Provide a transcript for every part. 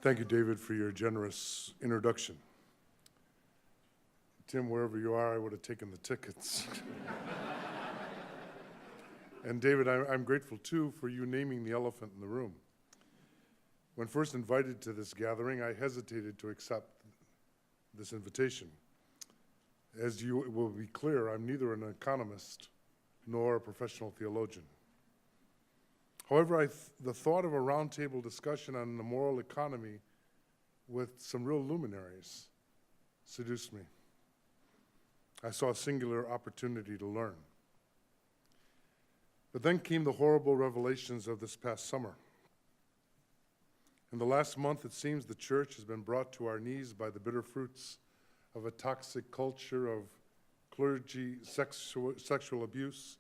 Thank you, David, for your generous introduction. Tim, wherever you are, I would have taken the tickets. And David, I'm grateful too for you naming the elephant in the room. When first invited to this gathering, I hesitated to accept this invitation. As you will be clear, I'm neither an economist nor a professional theologian. However, the thought of a roundtable discussion on the moral economy with some real luminaries seduced me. I saw a singular opportunity to learn. But then came the horrible revelations of this past summer. In the last month, it seems the church has been brought to our knees by the bitter fruits of a toxic culture of clergy, sexual abuse,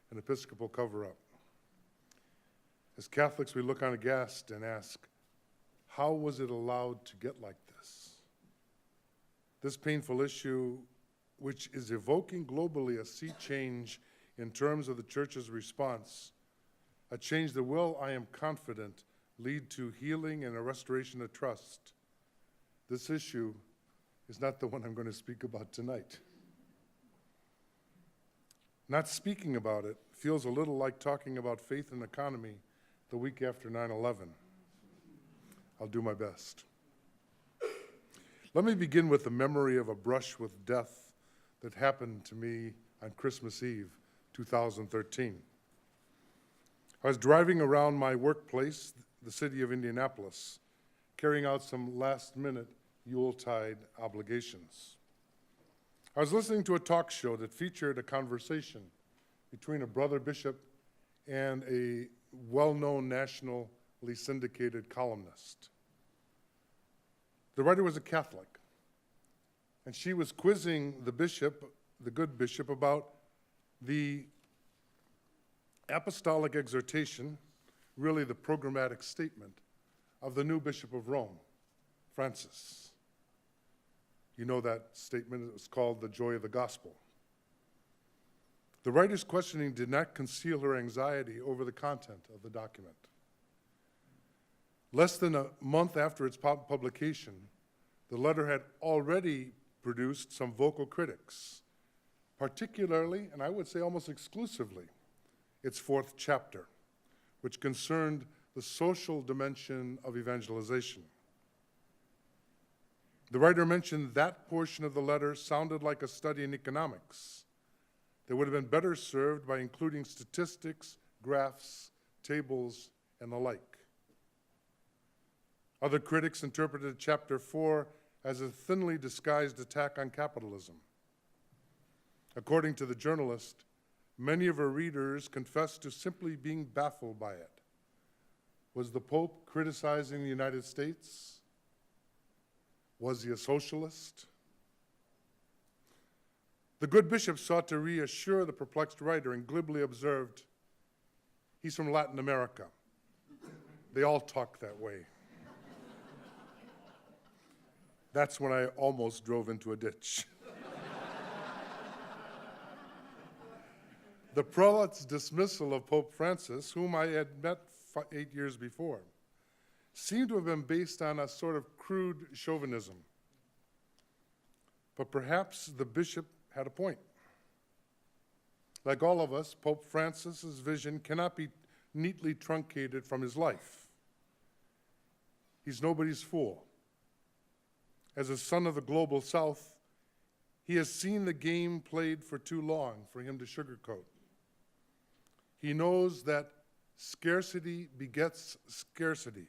and Episcopal cover-up. As Catholics, we look on aghast and ask, how was it allowed to get like this? This painful issue, which is evoking globally a sea change in terms of the church's response, a change that will, I am confident, lead to healing and a restoration of trust. This issue is not the one I'm going to speak about tonight. Not speaking about it feels a little like talking about faith and economy the week after 9/11. I'll do my best. Let me begin with the memory of a brush with death that happened to me on Christmas Eve, 2013. I was driving around my workplace, the city of Indianapolis, carrying out some last-minute Yuletide obligations. I was listening to a talk show that featured a conversation between a brother bishop and a well-known nationally syndicated columnist. The writer was a Catholic, and she was quizzing the bishop, the good bishop, about the apostolic exhortation, really the programmatic statement, of the new Bishop of Rome, Francis. You know that statement, it was called The Joy of the Gospel. The writer's questioning did not conceal her anxiety over the content of the document. Less than a month after its publication, the letter had already produced some vocal critics, particularly, and I would say almost exclusively, its fourth chapter, which concerned the social dimension of evangelization. The writer mentioned that portion of the letter sounded like a study in economics that would have been better served by including statistics, graphs, tables, and the like. Other critics interpreted Chapter 4 as a thinly disguised attack on capitalism. According to the journalist, many of her readers confessed to simply being baffled by it. Was the Pope criticizing the United States? Was he a socialist? The good bishop sought to reassure the perplexed writer and glibly observed, he's from Latin America. They all talk that way. That's when I almost drove into a ditch. The prelate's dismissal of Pope Francis, whom I had met 8 years before, seemed to have been based on a sort of crude chauvinism. But perhaps the bishop had a point. Like all of us, Pope Francis's vision cannot be neatly truncated from his life. He's nobody's fool. As a son of the global South, he has seen the game played for too long for him to sugarcoat. He knows that scarcity begets scarcity,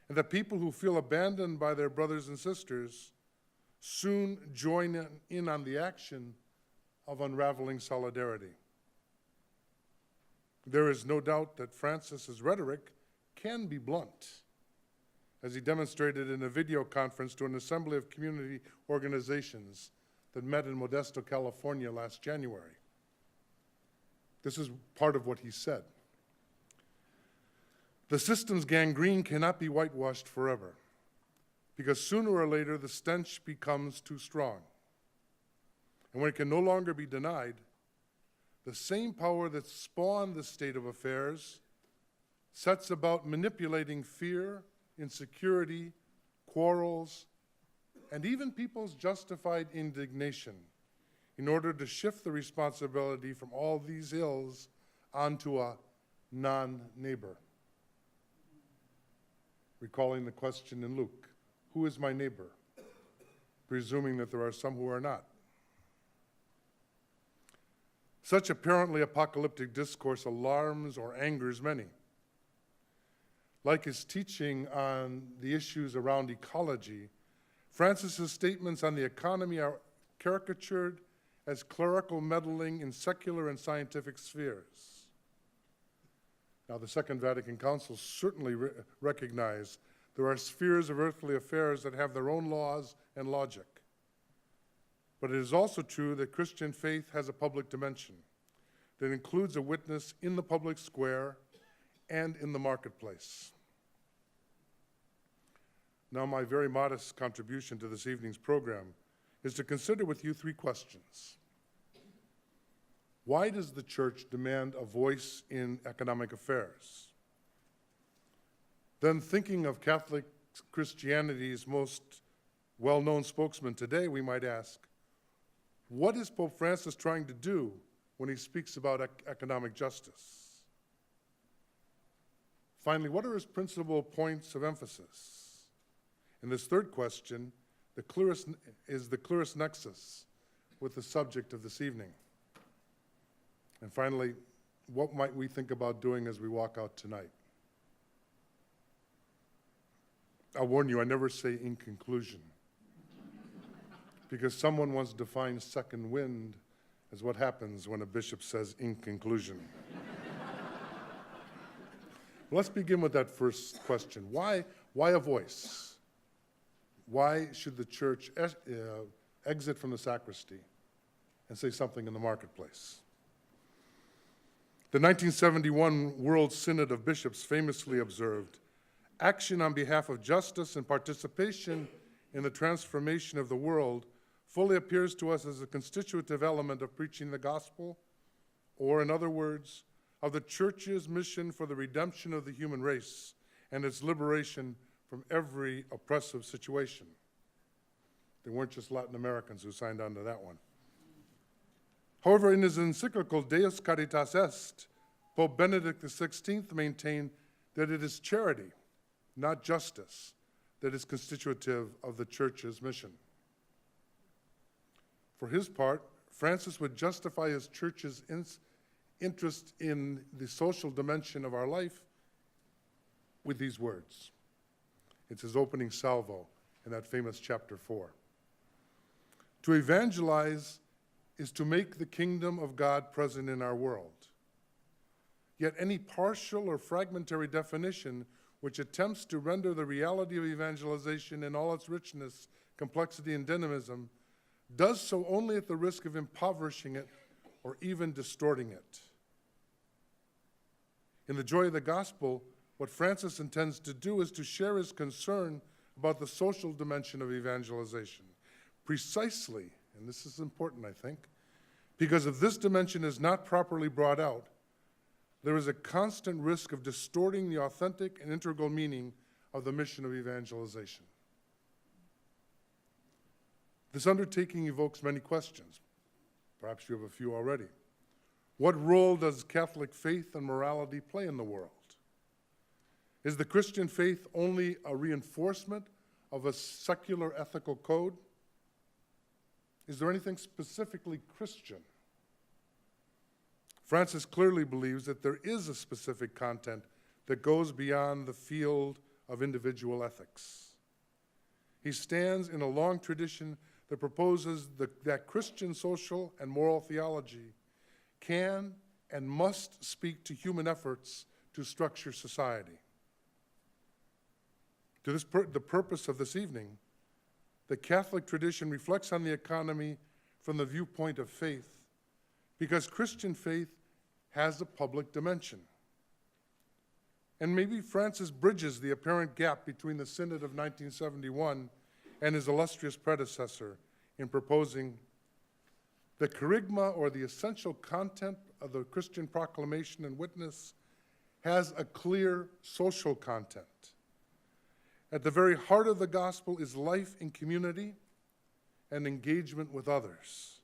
and that people who feel abandoned by their brothers and sisters soon join in on the action of unraveling solidarity. There is no doubt that Francis's rhetoric can be blunt, as he demonstrated in a video conference to an assembly of community organizations that met in Modesto, California last January. This is part of what he said. The system's gangrene cannot be whitewashed forever, because sooner or later the stench becomes too strong. And when it can no longer be denied, the same power that spawned this state of affairs sets about manipulating fear insecurity, quarrels, and even people's justified indignation in order to shift the responsibility from all these ills onto a non-neighbor. Recalling the question in Luke, who is my neighbor? Presuming that there are some who are not. Such apparently apocalyptic discourse alarms or angers many. Like his teaching on the issues around ecology, Francis's statements on the economy are caricatured as clerical meddling in secular and scientific spheres. Now, the Second Vatican Council certainly recognized there are spheres of earthly affairs that have their own laws and logic. But it is also true that Christian faith has a public dimension that includes a witness in the public square and in the marketplace. Now, my very modest contribution to this evening's program is to consider with you three questions. Why does the church demand a voice in economic affairs? Then, thinking of Catholic Christianity's most well-known spokesman today, we might ask, what is Pope Francis trying to do when he speaks about economic justice? Finally, what are his principal points of emphasis? And this third question, the clearest nexus with the subject of this evening. And finally, what might we think about doing as we walk out tonight? I'll warn you, I never say in conclusion, because someone once defined second wind as what happens when a bishop says in conclusion. Let's begin with that first question. Why a voice? Why should the church exit from the sacristy and say something in the marketplace? The 1971 World Synod of Bishops famously observed, action on behalf of justice and participation in the transformation of the world fully appears to us as a constitutive element of preaching the gospel, or in other words, of the church's mission for the redemption of the human race and its liberation from every oppressive situation. They weren't just Latin Americans who signed on to that one. However, in his encyclical Deus Caritas Est, Pope Benedict XVI maintained that it is charity, not justice, that is constitutive of the church's mission. For his part, Francis would justify his church's interest in the social dimension of our life with these words. It's his opening salvo in that famous chapter 4. To evangelize is to make the kingdom of God present in our world. Yet any partial or fragmentary definition which attempts to render the reality of evangelization in all its richness, complexity, and dynamism does so only at the risk of impoverishing it or even distorting it. In the joy of the gospel, what Francis intends to do is to share his concern about the social dimension of evangelization, precisely, and this is important, I think, because if this dimension is not properly brought out, there is a constant risk of distorting the authentic and integral meaning of the mission of evangelization. This undertaking evokes many questions. Perhaps you have a few already. What role does Catholic faith and morality play in the world? Is the Christian faith only a reinforcement of a secular ethical code? Is there anything specifically Christian? Francis clearly believes that there is a specific content that goes beyond the field of individual ethics. He stands in a long tradition that proposes that Christian social and moral theology can and must speak to human efforts to structure society. To the purpose of this evening, the Catholic tradition reflects on the economy from the viewpoint of faith, because Christian faith has a public dimension. And maybe Francis bridges the apparent gap between the Synod of 1971 and his illustrious predecessor in proposing the kerygma, or the essential content of the Christian proclamation and witness, has a clear social content. At the very heart of the gospel is life in community and engagement with others.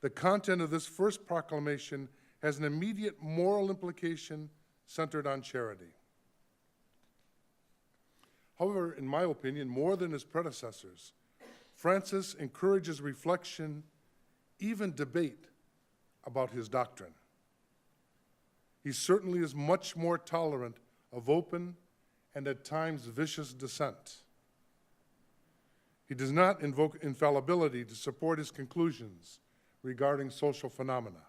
The content of this first proclamation has an immediate moral implication centered on charity. However, in my opinion, more than his predecessors, Francis encourages reflection, even debate, about his doctrine. He certainly is much more tolerant of open and at times vicious dissent. He does not invoke infallibility to support his conclusions regarding social phenomena,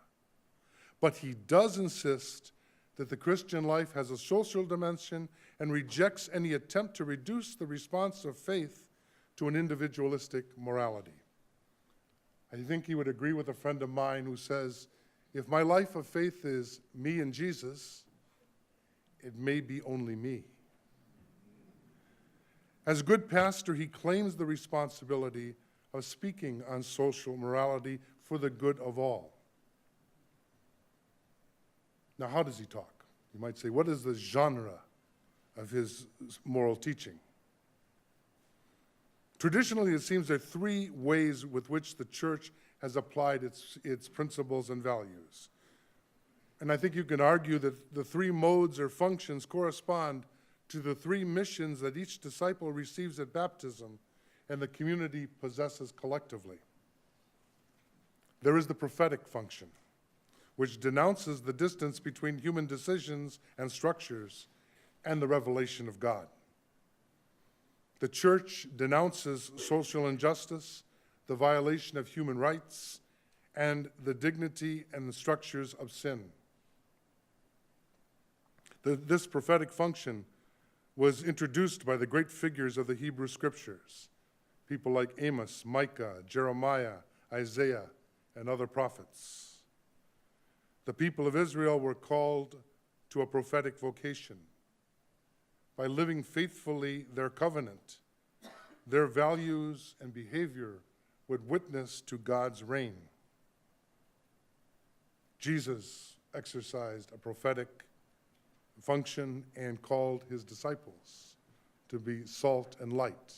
but he does insist that the Christian life has a social dimension and rejects any attempt to reduce the response of faith to an individualistic morality. I think he would agree with a friend of mine who says, if my life of faith is me and Jesus, it may be only me. As a good pastor, he claims the responsibility of speaking on social morality for the good of all. Now, how does he talk? You might say, what is the genre of his moral teaching? Traditionally, it seems there are three ways with which the church has applied its principles and values. And I think you can argue that the three modes or functions correspond to the three missions that each disciple receives at baptism and the community possesses collectively. There is the prophetic function, which denounces the distance between human decisions and structures and the revelation of God. The church denounces social injustice, the violation of human rights, and the dignity and the structures of sin. This prophetic function was introduced by the great figures of the Hebrew Scriptures, people like Amos, Micah, Jeremiah, Isaiah, and other prophets. The people of Israel were called to a prophetic vocation. By living faithfully their covenant, their values and behavior would witness to God's reign. Jesus exercised a prophetic function and called his disciples to be salt and light,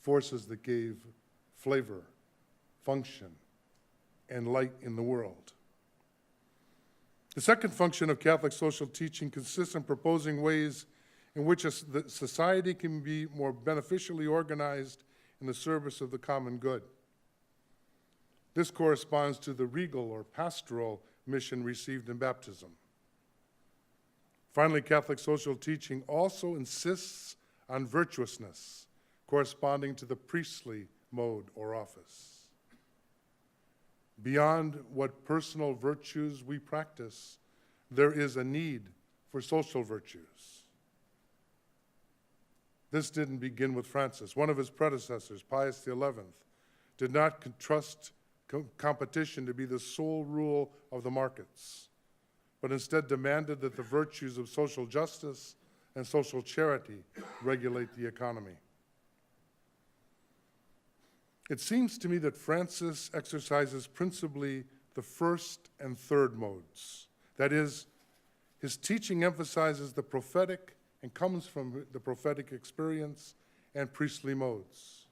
forces that gave flavor, function, and light in the world. The second function of Catholic social teaching consists in proposing ways in which the society can be more beneficially organized in the service of the common good. This corresponds to the regal or pastoral mission received in baptism. Finally, Catholic social teaching also insists on virtuousness, corresponding to the priestly mode or office. Beyond what personal virtues we practice, there is a need for social virtues. This didn't begin with Francis. One of his predecessors, Pius XI, did not trust competition to be the sole rule of the markets, but instead demanded that the virtues of social justice and social charity regulate the economy. It seems to me that Francis exercises principally the first and third modes. That is, his teaching emphasizes the prophetic and comes from the prophetic experience and priestly modes.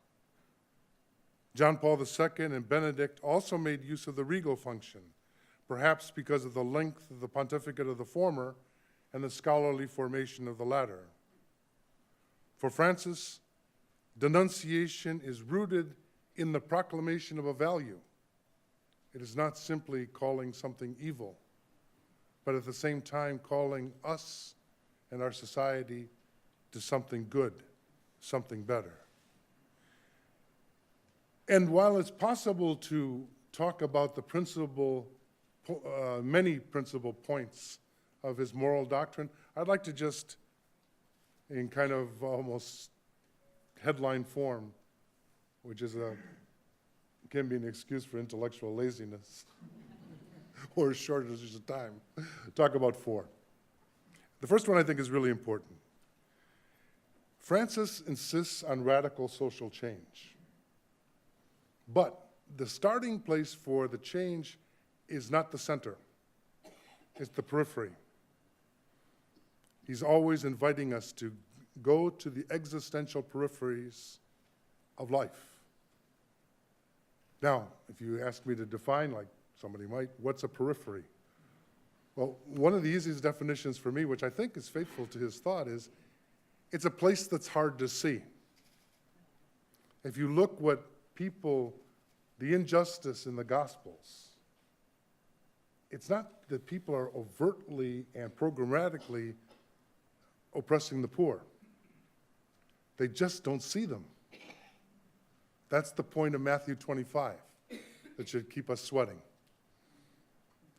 John Paul II and Benedict also made use of the regal function, perhaps because of the length of the pontificate of the former and the scholarly formation of the latter. For Francis, denunciation is rooted in the proclamation of a value. It is not simply calling something evil, but at the same time calling us and our society to something good, something better. And while it's possible to talk about the many principal points of his moral doctrine, I'd like to just, in kind of almost headline form, which can be an excuse for intellectual laziness or shortage of time, talk about four. The first one I think is really important. Francis insists on radical social change. But the starting place for the change is not the center, it's the periphery. He's always inviting us to go to the existential peripheries of life. Now, if you ask me to define, like somebody might, what's a periphery? Well, one of the easiest definitions for me, which I think is faithful to his thought, is it's a place that's hard to see. If you look what people, the injustice in the Gospels, it's not that people are overtly and programmatically oppressing the poor. They just don't see them. That's the point of Matthew 25 that should keep us sweating.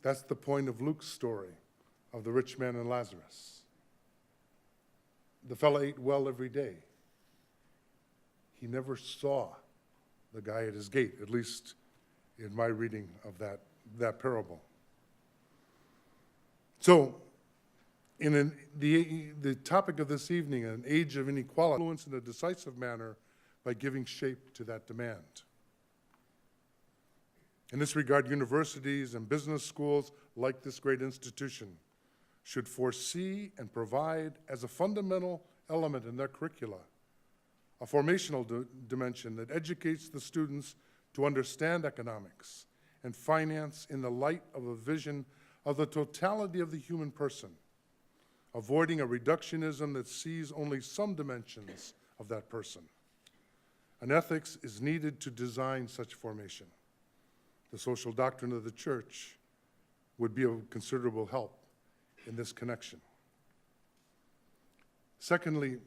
That's the point of Luke's story of the rich man and Lazarus. The fellow ate well every day. He never saw the guy at his gate, at least in my reading of that parable. So, the topic of this evening, an age of inequality, influence in a decisive manner by giving shape to that demand. In this regard, universities and business schools, like this great institution, should foresee and provide as a fundamental element in their curricula a formational dimension that educates the students to understand economics and finance in the light of a vision of the totality of the human person, avoiding a reductionism that sees only some dimensions of that person. An ethics is needed to design such formation. The social doctrine of the church would be of considerable help in this connection. Secondly,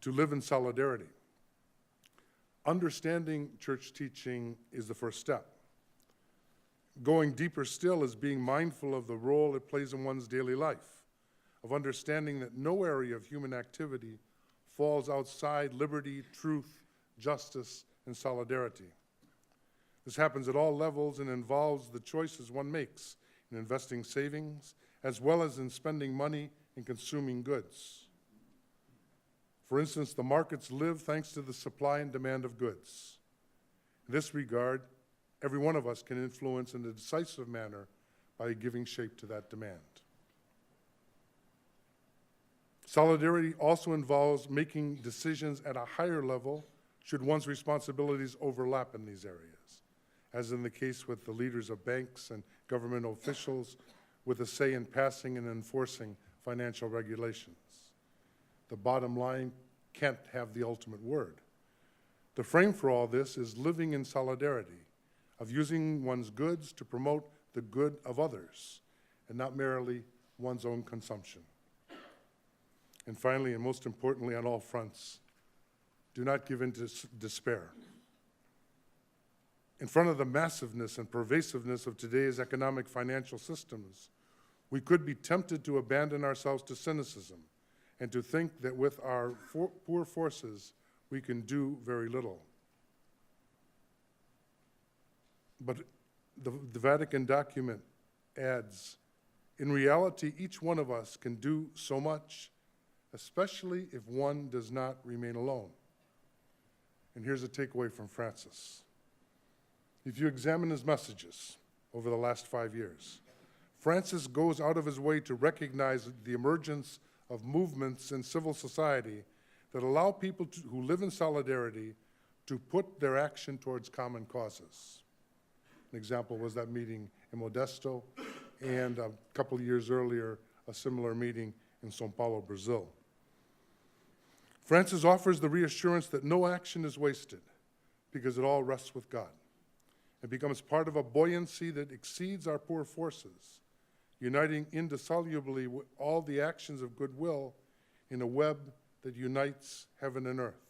to live in solidarity. Understanding church teaching is the first step. Going deeper still is being mindful of the role it plays in one's daily life, of understanding that no area of human activity falls outside liberty, truth, justice, and solidarity. This happens at all levels and involves the choices one makes in investing savings, as well as in spending money and consuming goods. For instance, the markets live thanks to the supply and demand of goods. In this regard, every one of us can influence in a decisive manner by giving shape to that demand. Solidarity also involves making decisions at a higher level should one's responsibilities overlap in these areas, as in the case with the leaders of banks and government officials with a say in passing and enforcing financial regulations. The bottom line can't have the ultimate word. The frame for all this is living in solidarity, of using one's goods to promote the good of others, and not merely one's own consumption. And finally, and most importantly on all fronts, do not give in to despair. In front of the massiveness and pervasiveness of today's economic financial systems, we could be tempted to abandon ourselves to cynicism and to think that with our poor forces, we can do very little. But the Vatican document adds, in reality, each one of us can do so much, especially if one does not remain alone. And here's a takeaway from Francis. If you examine his messages over the last 5 years, Francis goes out of his way to recognize the emergence of movements in civil society that allow people who live in solidarity to put their action towards common causes. An example was that meeting in Modesto, and a couple of years earlier, a similar meeting in São Paulo, Brazil. Francis offers the reassurance that no action is wasted because it all rests with God. It becomes part of a buoyancy that exceeds our poor forces, uniting indissolubly all the actions of goodwill in a web that unites heaven and earth,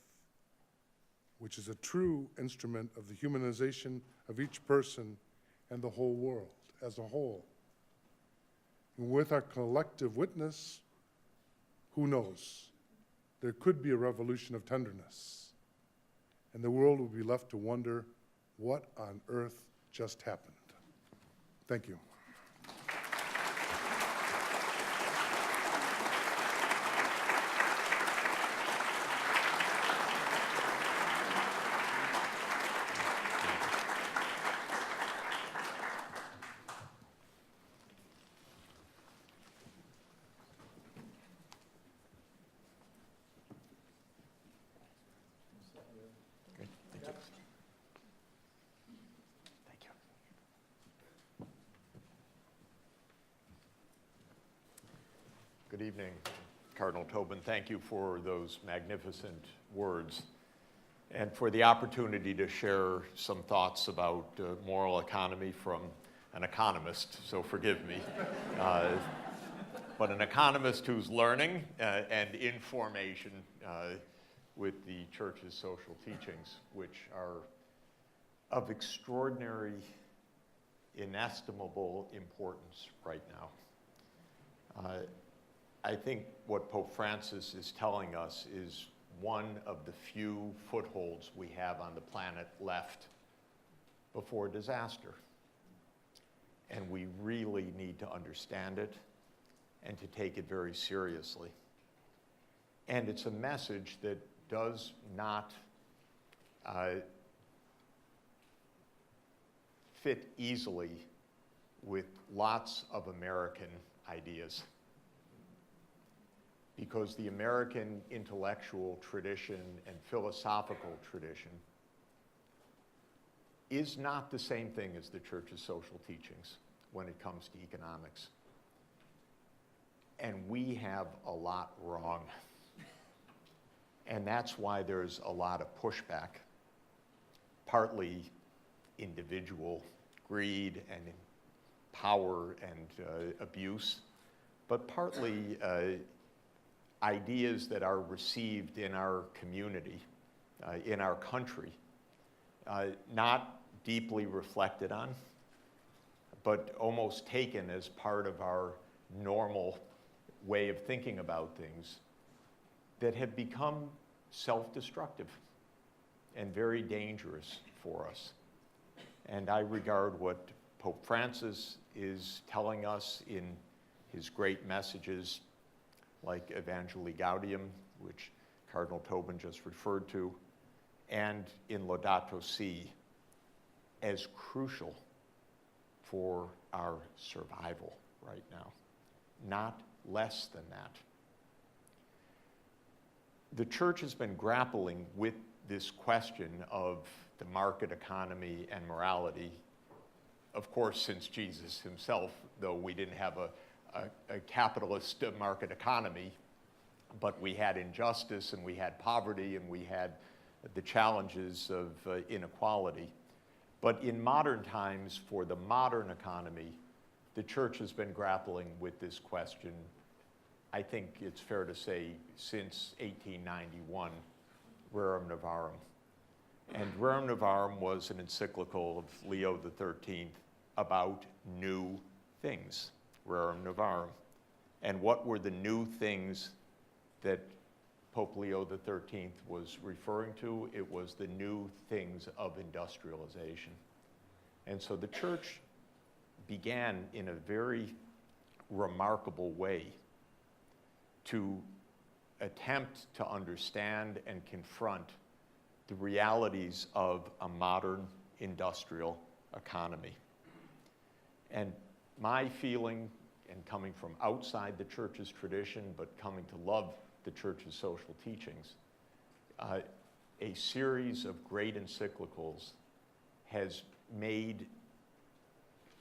which is a true instrument of the humanization of each person and the whole world as a whole. And with our collective witness, who knows? There could be a revolution of tenderness, and the world will be left to wonder what on earth just happened. Thank you. Good evening, Cardinal Tobin. Thank you for those magnificent words and for the opportunity to share some thoughts about moral economy from an economist, so forgive me. But an economist who's learning and in formation with the Church's social teachings, which are of extraordinary, inestimable importance right now. I think what Pope Francis is telling us is one of the few footholds we have on the planet left before disaster. And we really need to understand it and to take it very seriously. And it's a message that does not fit easily with lots of American ideas. Because the American intellectual tradition and philosophical tradition is not the same thing as the Church's social teachings when it comes to economics. And we have a lot wrong. And that's why there's a lot of pushback, partly individual greed and power and abuse, but partly ideas that are received in our community, in our country, not deeply reflected on, but almost taken as part of our normal way of thinking about things, that have become self-destructive and very dangerous for us. And I regard what Pope Francis is telling us in his great messages like Evangelii Gaudium, which Cardinal Tobin just referred to, and in Laudato Si, as crucial for our survival right now, not less than that. The Church has been grappling with this question of the market economy and morality, of course, since Jesus himself, though we didn't have a capitalist market economy, but we had injustice and we had poverty and we had the challenges of inequality. But in modern times, for the modern economy, the Church has been grappling with this question, I think it's fair to say, since 1891, Rerum Novarum. And Rerum Novarum was an encyclical of Leo XIII about new things. Rerum Novarum. And what were the new things that Pope Leo XIII was referring to? It was the new things of industrialization. And so the Church began in a very remarkable way to attempt to understand and confront the realities of a modern industrial economy. And my feeling, and coming from outside the Church's tradition, but coming to love the Church's social teachings, a series of great encyclicals has made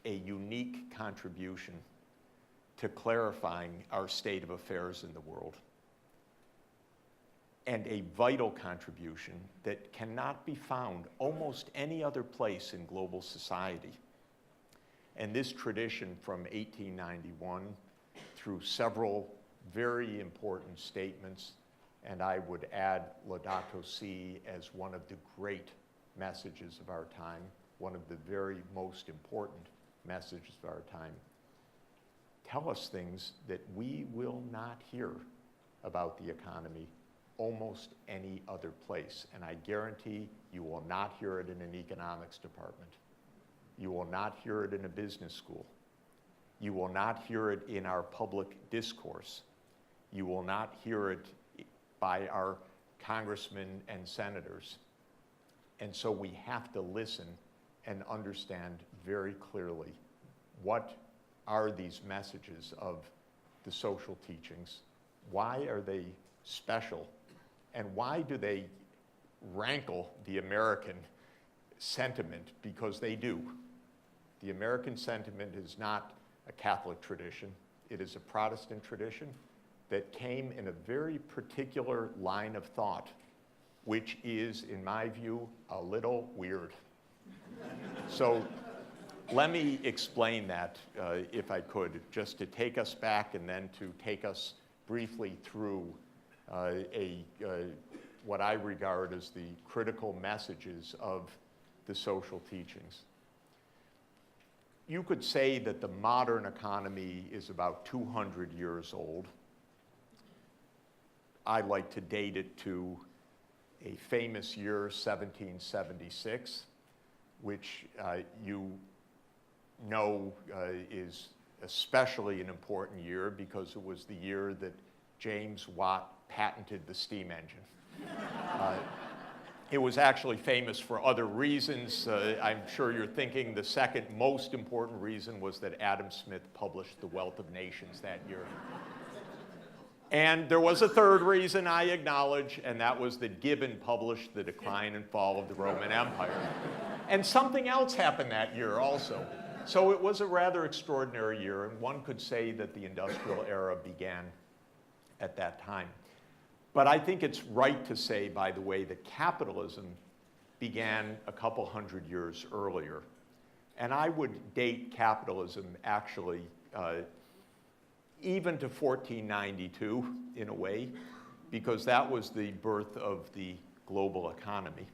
a unique contribution to clarifying our state of affairs in the world, and a vital contribution that cannot be found almost any other place in global society. And this tradition from 1891 through several very important statements, and I would add Laudato Si as one of the great messages of our time, one of the very most important messages of our time, tell us things that we will not hear about the economy almost any other place. And I guarantee you will not hear it in an economics department. You will not hear it in a business school. You will not hear it in our public discourse. You will not hear it by our congressmen and senators. And so we have to listen and understand very clearly what are these messages of the social teachings. Why are they special? And why do they rankle the American sentiment? Because they do. The American sentiment is not a Catholic tradition. It is a Protestant tradition, that came in a very particular line of thought, which is, in my view, a little weird. So let me explain that, if I could, just to take us back and then to take us briefly through what I regard as the critical messages of the social teachings. You could say that the modern economy is about 200 years old. I like to date it to a famous year, 1776, which you know is especially an important year because it was the year that James Watt patented the steam engine. It was actually famous for other reasons. I'm sure you're thinking the second most important reason was that Adam Smith published The Wealth of Nations that year. And there was a third reason I acknowledge, and that was that Gibbon published The Decline and Fall of the Roman Empire. And something else happened that year also. So it was a rather extraordinary year, and one could say that the industrial era began at that time. But I think it's right to say, by the way, that capitalism began a couple hundred years earlier. And I would date capitalism actually even to 1492 in a way, because that was the birth of the global economy.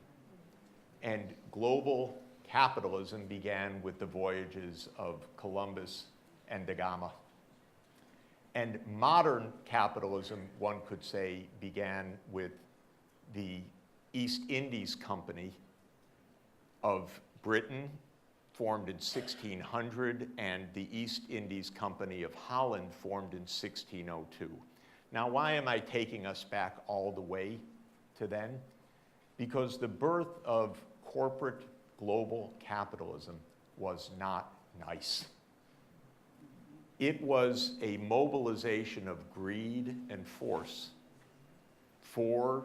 And global capitalism began with the voyages of Columbus and da Gama. And modern capitalism, one could say, began with the East Indies Company of Britain, formed in 1600, and the East Indies Company of Holland, formed in 1602. Now, why am I taking us back all the way to then? Because the birth of corporate global capitalism was not nice. It was a mobilization of greed and force for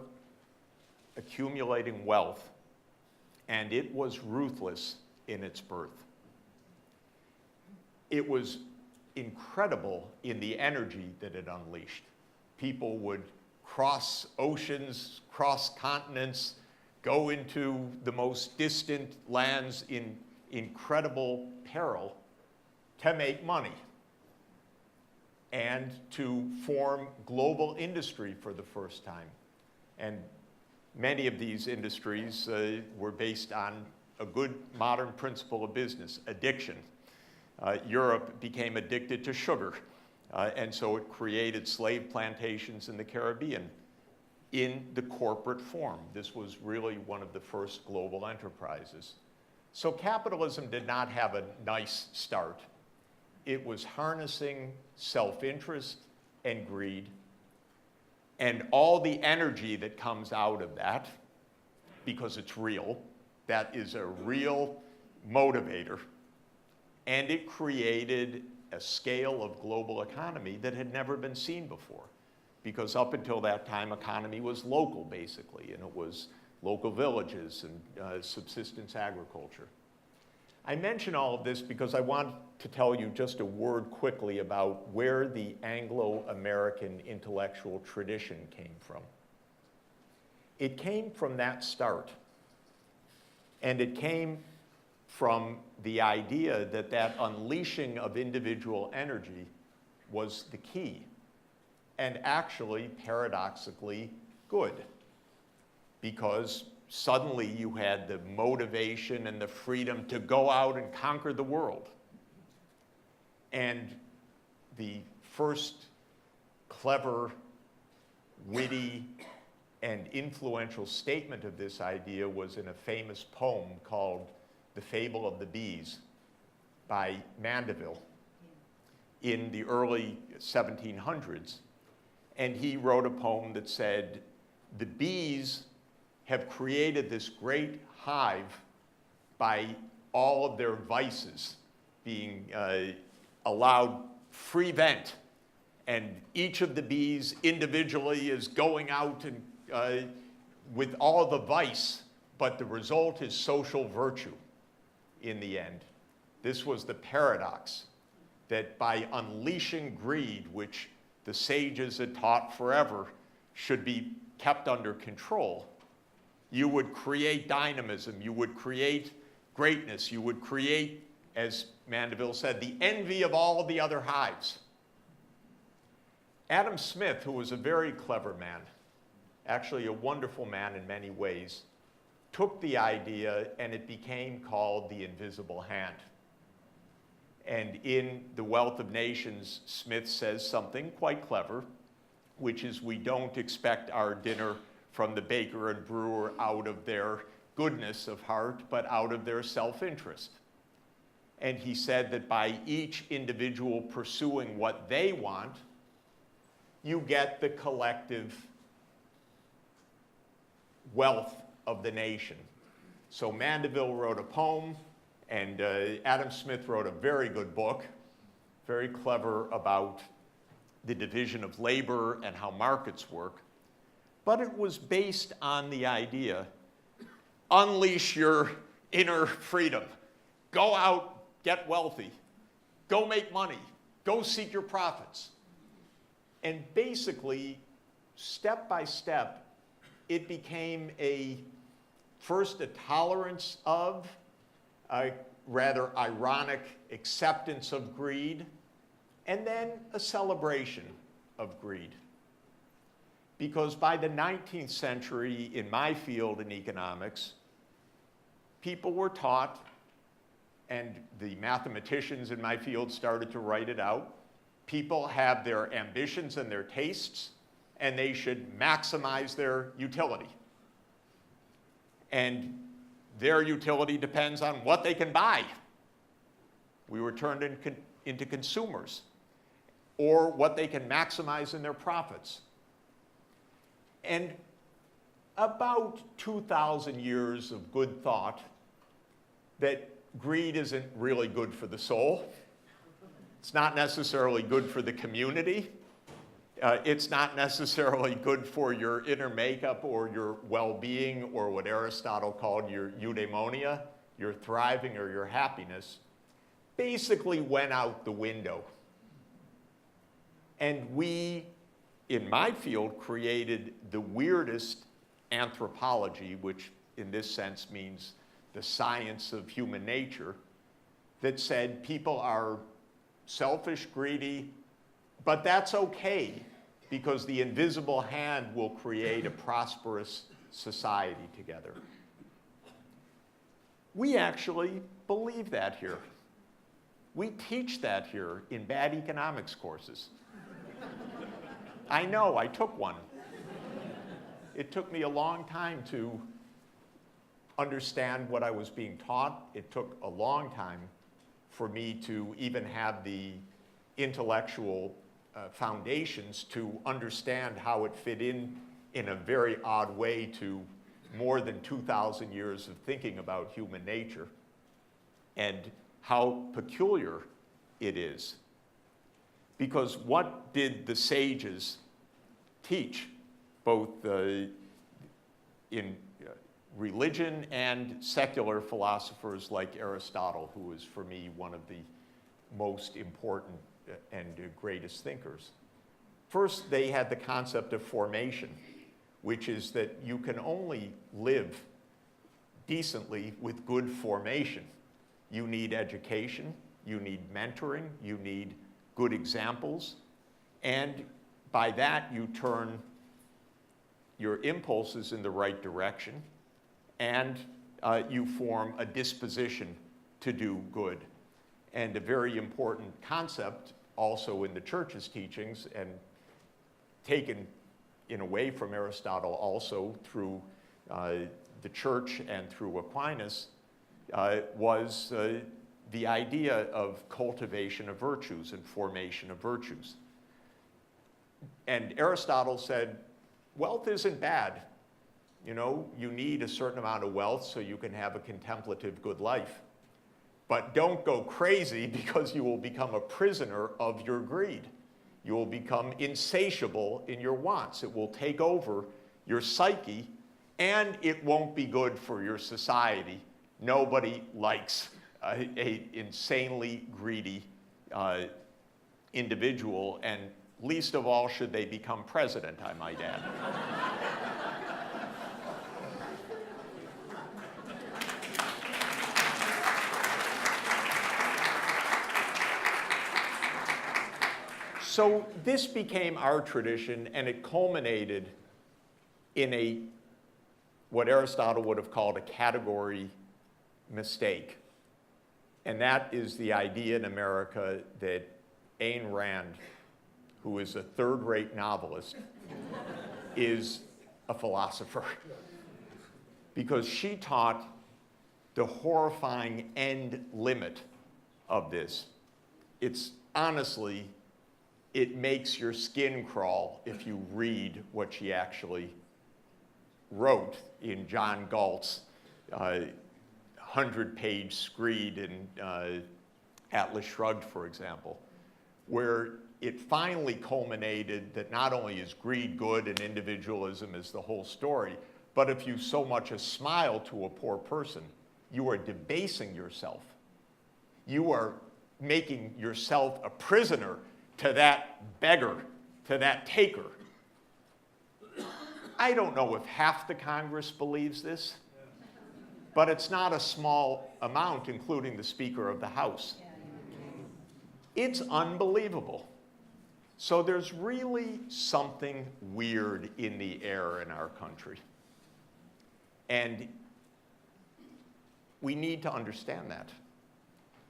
accumulating wealth, and it was ruthless in its birth. It was incredible in the energy that it unleashed. People would cross oceans, cross continents, go into the most distant lands in incredible peril to make money and to form global industry for the first time. And many of these industries were based on a good modern principle of business, addiction. Europe became addicted to sugar, and so it created slave plantations in the Caribbean in the corporate form. This was really one of the first global enterprises. So capitalism did not have a nice start. It was harnessing self-interest and greed, and all the energy that comes out of that, because it's real, that is a real motivator. And it created a scale of global economy that had never been seen before. Because up until that time, economy was local, basically, and it was local villages and subsistence agriculture. I mention all of this because I want to tell you just a word quickly about where the Anglo-American intellectual tradition came from. It came from that start. And it came from the idea that that unleashing of individual energy was the key, and actually, paradoxically, good, because suddenly you had the motivation and the freedom to go out and conquer the world. And the first clever, witty, and influential statement of this idea was in a famous poem called The Fable of the Bees by Mandeville in the early 1700s. And he wrote a poem that said, the bees have created this great hive by all of their vices being allowed free vent. And each of the bees individually is going out and with all the vice, but the result is social virtue in the end. This was the paradox, that by unleashing greed, which the sages had taught forever should be kept under control, you would create dynamism, you would create greatness, you would create, as Mandeville said, the envy of all of the other hives. Adam Smith, who was a very clever man, actually a wonderful man in many ways, took the idea and it became called the invisible hand. And in The Wealth of Nations, Smith says something quite clever, which is we don't expect our dinner from the baker and brewer out of their goodness of heart, but out of their self-interest. And he said that by each individual pursuing what they want, you get the collective wealth of the nation. So Mandeville wrote a poem, and Adam Smith wrote a very good book, very clever about the division of labor and how markets work. But it was based on the idea, unleash your inner freedom. Go out, get wealthy. Go make money. Go seek your profits. And basically, step by step, it became first a tolerance of, a rather ironic acceptance of greed, and then a celebration of greed. Because by the 19th century, in my field in economics, people were taught, and the mathematicians in my field started to write it out, people have their ambitions and their tastes, and they should maximize their utility. And their utility depends on what they can buy. We were turned into consumers, or what they can maximize in their profits. And about 2,000 years of good thought that greed isn't really good for the soul. It's not necessarily good for the community. It's not necessarily good for your inner makeup or your well-being or what Aristotle called your eudaimonia, your thriving or your happiness, basically went out the window. And we, in my field, created the weirdest anthropology, which in this sense means the science of human nature, that said people are selfish, greedy, but that's okay because the invisible hand will create a prosperous society together. We actually believe that here. We teach that here in bad economics courses. I know, I took one. It took me a long time to understand what I was being taught. It took a long time for me to even have the intellectual foundations to understand how it fit in a very odd way to more than 2,000 years of thinking about human nature and how peculiar it is. Because what did the sages teach, both in religion and secular philosophers like Aristotle, who is for me one of the most important and greatest thinkers? First, they had the concept of formation, which is that you can only live decently with good formation. You need education, you need mentoring, you need good examples, and by that you turn your impulses in the right direction, and you form a disposition to do good. And a very important concept also in the church's teachings, and taken in a way from Aristotle also through the church and through Aquinas, was the idea of cultivation of virtues and formation of virtues. And Aristotle said, wealth isn't bad. You know, you need a certain amount of wealth so you can have a contemplative good life. But don't go crazy because you will become a prisoner of your greed. You will become insatiable in your wants. It will take over your psyche, and it won't be good for your society. Nobody likes an insanely greedy individual, and Least of all should they become president, I might add. So this became our tradition, and it culminated in what Aristotle would have called a category mistake. And that is the idea in America that Ayn Rand, who is a third-rate novelist, is a philosopher. Because she taught the horrifying end limit of this. Honestly, it makes your skin crawl if you read what she actually wrote in John Galt's 100-page screed in Atlas Shrugged, for example, where it finally culminated that not only is greed good and individualism is the whole story, but if you so much as smile to a poor person, you are debasing yourself. You are making yourself a prisoner to that beggar, to that taker. I don't know if half the Congress believes this, but it's not a small amount, including the Speaker of the House. It's unbelievable. So there's really something weird in the air in our country. And we need to understand that.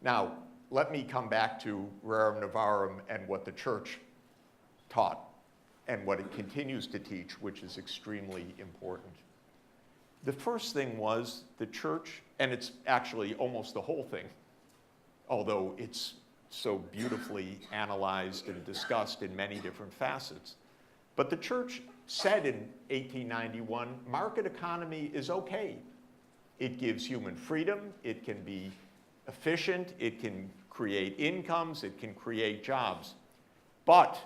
Now, let me come back to Rerum Novarum and what the church taught and what it continues to teach, which is extremely important. The first thing was the church, and it's actually almost the whole thing, although it's so beautifully analyzed and discussed in many different facets. But the church said in 1891, market economy is okay. It gives human freedom, it can be efficient, it can create incomes, it can create jobs. But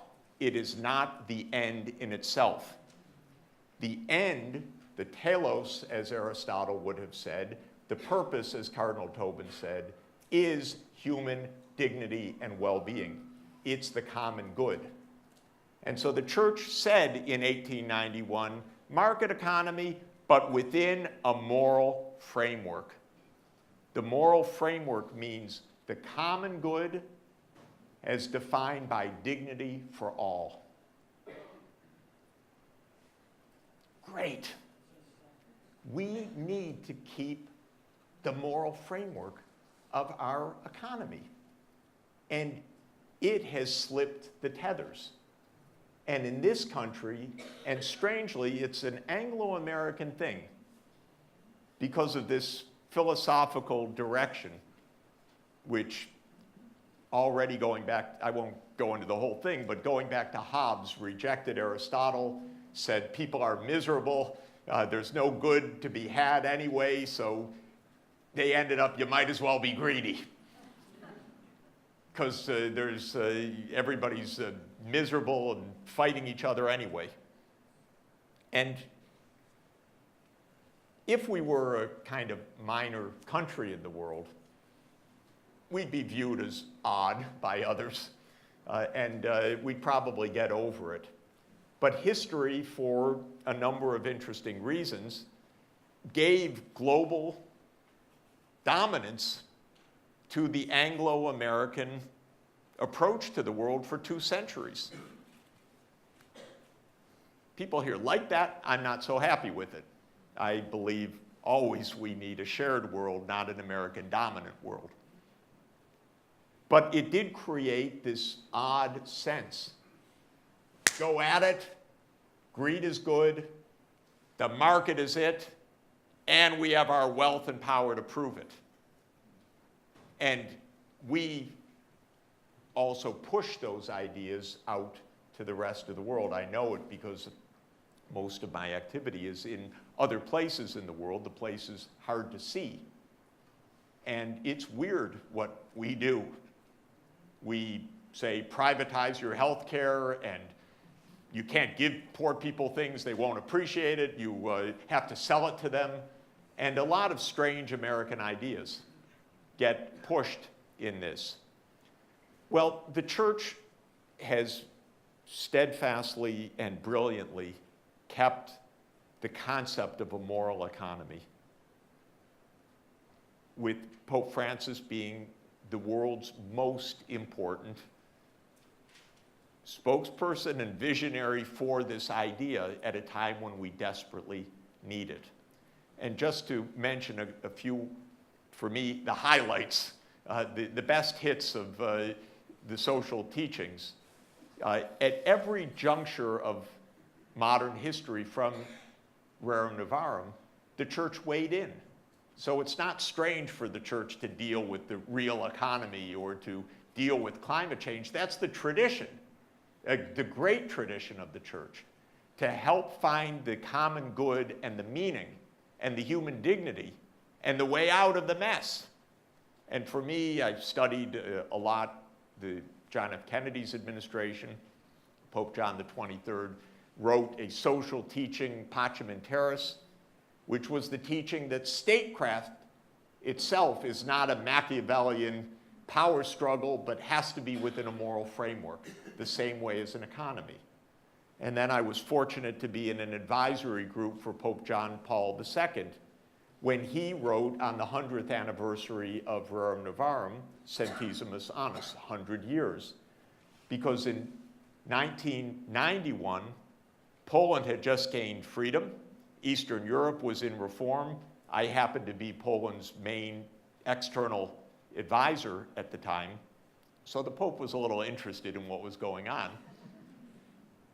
it is not the end in itself. The end, the telos, as Aristotle would have said, the purpose, as Cardinal Tobin said, is human dignity and well-being. It's the common good. And so the church said in 1891, market economy, but within a moral framework. The moral framework means the common good as defined by dignity for all. Great. We need to keep the moral framework of our economy. And it has slipped the tethers. And in this country, and strangely, it's an Anglo-American thing because of this philosophical direction, which already going back, I won't go into the whole thing, but going back to Hobbes, rejected Aristotle, said people are miserable, there's no good to be had anyway, so they ended up, you might as well be greedy. Because everybody's miserable and fighting each other anyway. And if we were a kind of minor country in the world, we'd be viewed as odd by others, and we'd probably get over it. But history, for a number of interesting reasons, gave global dominance to the Anglo-American approach to the world for 2 centuries. People here like that. I'm not so happy with it. I believe always we need a shared world, not an American dominant world. But it did create this odd sense. Go at it, greed is good, the market is it, and we have our wealth and power to prove it. And we also push those ideas out to the rest of the world. I know it because most of my activity is in other places in the world, the places hard to see. And it's weird what we do. We say, privatize your health care, and you can't give poor people things, they won't appreciate it, you have to sell it to them. And a lot of strange American ideas get pushed in this. Well, the church has steadfastly and brilliantly kept the concept of a moral economy, with Pope Francis being the world's most important spokesperson and visionary for this idea at a time when we desperately need it. And just to mention a few, for me, the highlights, the best hits of the social teachings. At every juncture of modern history from Rerum Novarum, the church weighed in. So it's not strange for the church to deal with the real economy or to deal with climate change. That's the tradition, the great tradition of the church, to help find the common good and the meaning and the human dignity and the way out of the mess. And for me, I've studied a lot the John F. Kennedy's administration. Pope John the 23rd wrote a social teaching, Pacem in Terris, which was the teaching that statecraft itself is not a Machiavellian power struggle, but has to be within a moral framework, the same way as an economy. And then I was fortunate to be in an advisory group for Pope John Paul II when he wrote on the 100th anniversary of Rerum Novarum, Centesimus Annus, 100 years. Because in 1991, Poland had just gained freedom. Eastern Europe was in reform. I happened to be Poland's main external advisor at the time. So the Pope was a little interested in what was going on.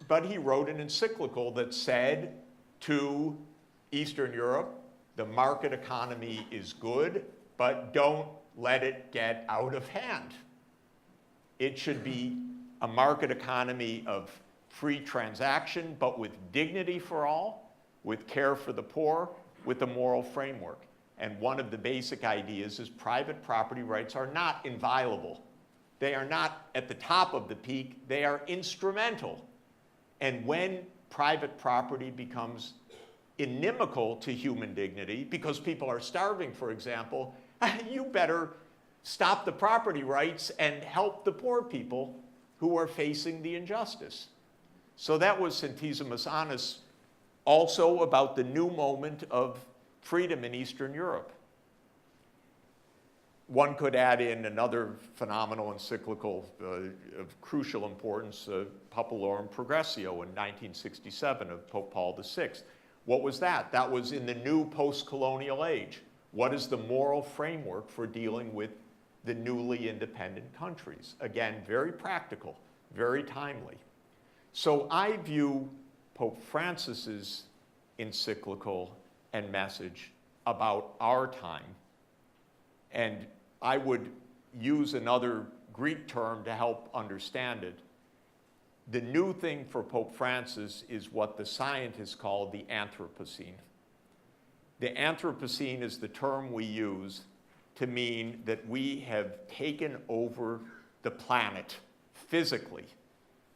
But he wrote an encyclical that said to Eastern Europe, the market economy is good, but don't let it get out of hand. It should be a market economy of free transaction, but with dignity for all, with care for the poor, with a moral framework. And one of the basic ideas is private property rights are not inviolable. They are not at the top of the peak, they are instrumental. And when private property becomes inimical to human dignity, because people are starving, for example, you better stop the property rights and help the poor people who are facing the injustice. So that was Centesimus Annus, also about the new moment of freedom in Eastern Europe. One could add in another phenomenal encyclical of crucial importance, Populorum Progressio in 1967 of Pope Paul VI. What was that? That was in the new post-colonial age. What is the moral framework for dealing with the newly independent countries? Again, very practical, very timely. So I view Pope Francis's encyclical and message about our time, and I would use another Greek term to help understand it. The new thing for Pope Francis is what the scientists call the Anthropocene. The Anthropocene is the term we use to mean that we have taken over the planet physically,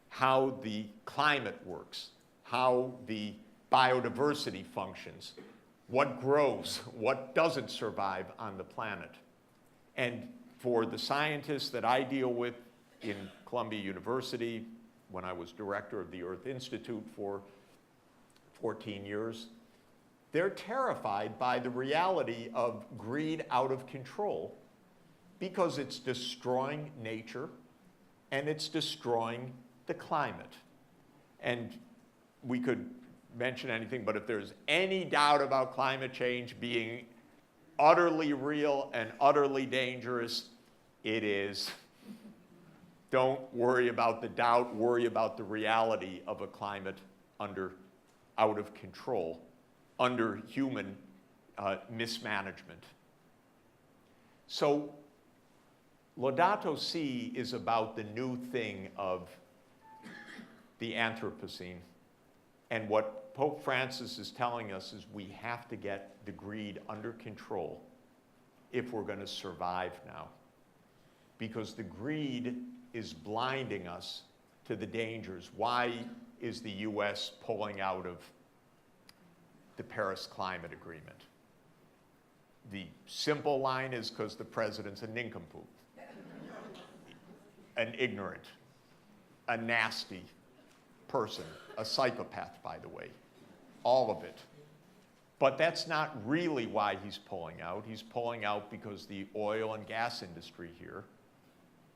how the climate works, how the biodiversity functions, what grows, what doesn't survive on the planet. And for the scientists that I deal with in Columbia University, when I was director of the Earth Institute for 14 years, they're terrified by the reality of greed out of control because it's destroying nature and it's destroying the climate. And we could mention anything, but if there's any doubt about climate change being utterly real and utterly dangerous, it is. Don't worry about the doubt, worry about the reality of a climate out of control, under human mismanagement. So Laudato Si is about the new thing of the Anthropocene. And what Pope Francis is telling us is we have to get the greed under control if we're going to survive now. Because the greed is blinding us to the dangers. Why is the US pulling out of the Paris Climate Agreement? The simple line is because the president's a nincompoop, an ignorant, a nasty, person, a psychopath, by the way, all of it. But that's not really why he's pulling out. He's pulling out because the oil and gas industry here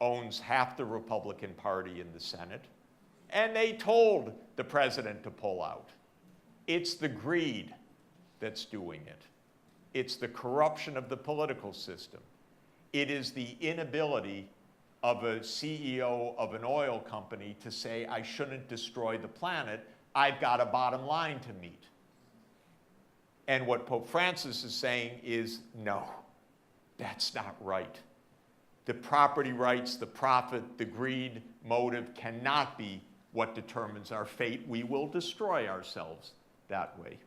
owns half the Republican Party in the Senate, and they told the president to pull out. It's the greed that's doing it. It's the corruption of the political system. It is the inability of a CEO of an oil company to say, I shouldn't destroy the planet, I've got a bottom line to meet. And what Pope Francis is saying is, no, that's not right. The property rights, the profit, the greed motive cannot be what determines our fate. We will destroy ourselves that way.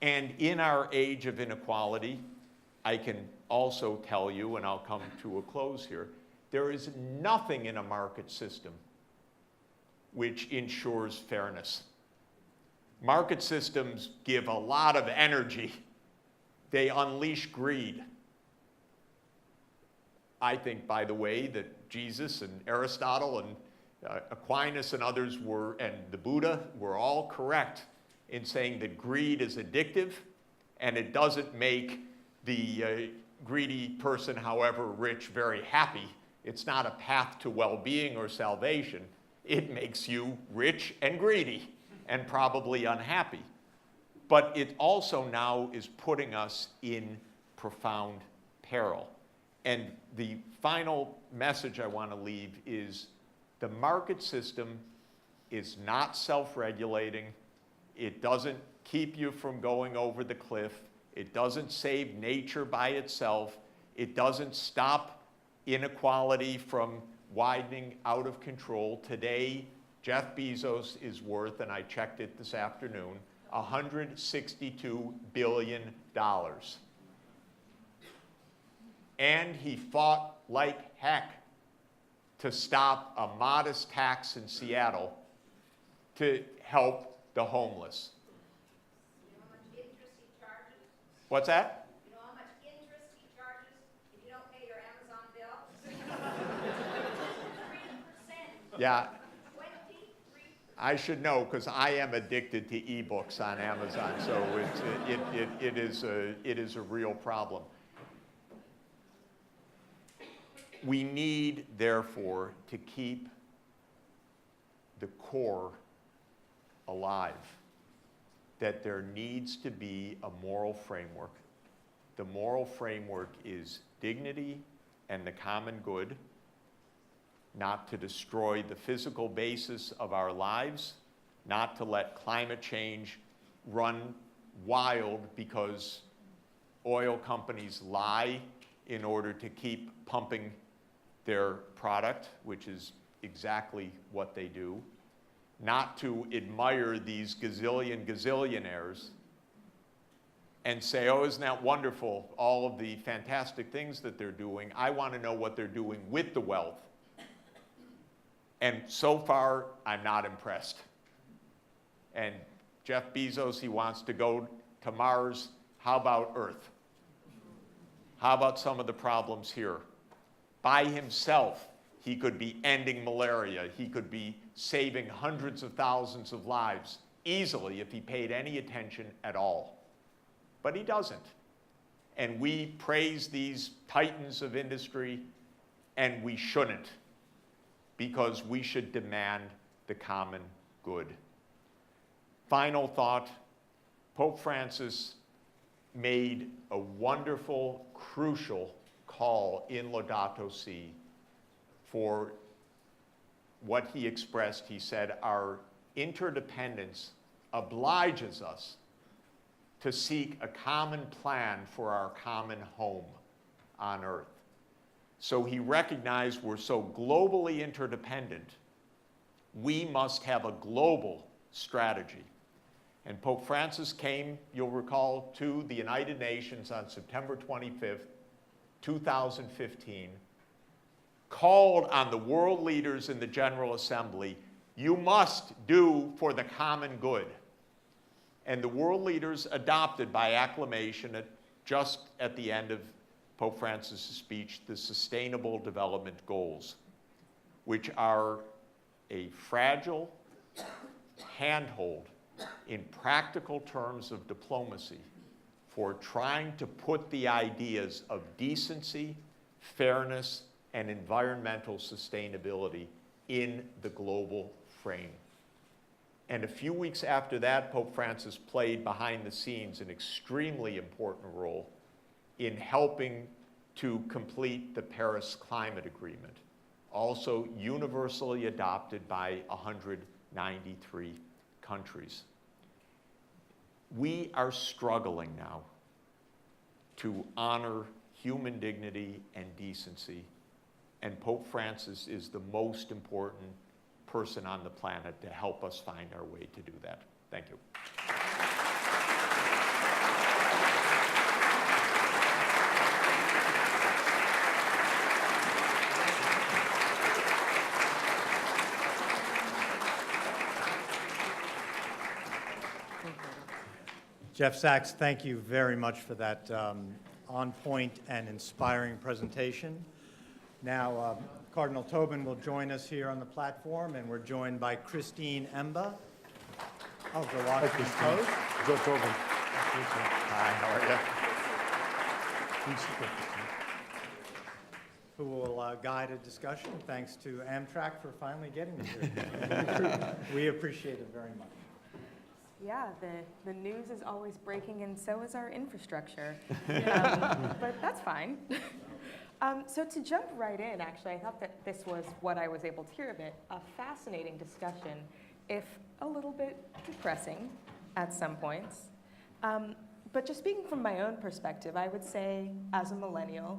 And in our age of inequality, I can also tell you, and I'll come to a close here, there is nothing in a market system which ensures fairness. Market systems give a lot of energy. They unleash greed. I think, by the way, that Jesus and Aristotle and Aquinas and others and the Buddha were all correct in saying that greed is addictive and it doesn't make the greedy person, however rich, very happy. It's not a path to well-being or salvation. It makes you rich and greedy and probably unhappy. But it also now is putting us in profound peril. And the final message I want to leave is the market system is not self-regulating. It doesn't keep you from going over the cliff. It doesn't save nature by itself. It doesn't stop inequality from widening out of control. Today, Jeff Bezos is worth, and I checked it this afternoon, $162 billion. And he fought like heck to stop a modest tax in Seattle to help the homeless. You know how much interest he charges? What's that? You know how much interest he charges if you don't pay your Amazon bill? 3%. Yeah, 23%. I should know because I am addicted to ebooks on Amazon, so it is a real problem. We need, therefore, to keep the core alive, that there needs to be a moral framework. The moral framework is dignity and the common good, not to destroy the physical basis of our lives, not to let climate change run wild because oil companies lie in order to keep pumping their product, which is exactly what they do, not to admire these gazillionaires and say, oh, isn't that wonderful, all of the fantastic things that they're doing. I want to know what they're doing with the wealth. And so far, I'm not impressed. And Jeff Bezos, he wants to go to Mars. How about Earth? How about some of the problems here? By himself, he could be ending malaria. He could be saving hundreds of thousands of lives easily if he paid any attention at all. But he doesn't. And we praise these titans of industry, and we shouldn't, because we should demand the common good. Final thought, Pope Francis made a wonderful, crucial call in Laudato Si for what he expressed. He said, our interdependence obliges us to seek a common plan for our common home on earth. So he recognized we're so globally interdependent, we must have a global strategy. And Pope Francis came, you'll recall, to the United Nations on September 25th, 2015, called on the world leaders in the General Assembly, you must do for the common good. And the world leaders adopted by acclamation just at the end of Pope Francis' speech the Sustainable Development Goals, which are a fragile handhold in practical terms of diplomacy for trying to put the ideas of decency, fairness, and environmental sustainability in the global frame. And a few weeks after that, Pope Francis played behind the scenes an extremely important role in helping to complete the Paris Climate Agreement, also universally adopted by 193 countries. We are struggling now to honor human dignity and decency, and Pope Francis is the most important person on the planet to help us find our way to do that. Thank you. Jeff Sachs, thank you very much for that on-point and inspiring presentation. Now, Cardinal Tobin will join us here on the platform, and we're joined by Christine Emba of the Washington Post. Joe Tobin. Hi, how are you? Who will guide a discussion, thanks to Amtrak for finally getting us here. We appreciate it very much. Yeah, the news is always breaking, and so is our infrastructure. But that's fine. So to jump right in, actually, I thought that this was what I was able to hear of it, a fascinating discussion, if a little bit depressing at some points. But just speaking from my own perspective, I would say, as a millennial,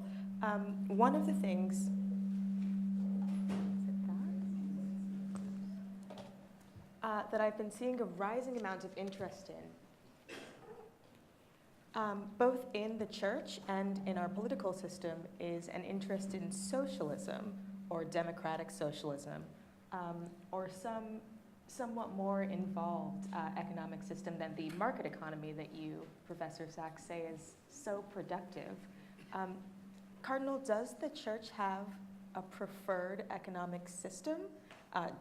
one of the things, that I've been seeing a rising amount of interest in, both in the church and in our political system, is an interest in socialism or democratic socialism, or some somewhat more involved economic system than the market economy that you, Professor Sachs, say is so productive. Cardinal, does the church have a preferred economic system?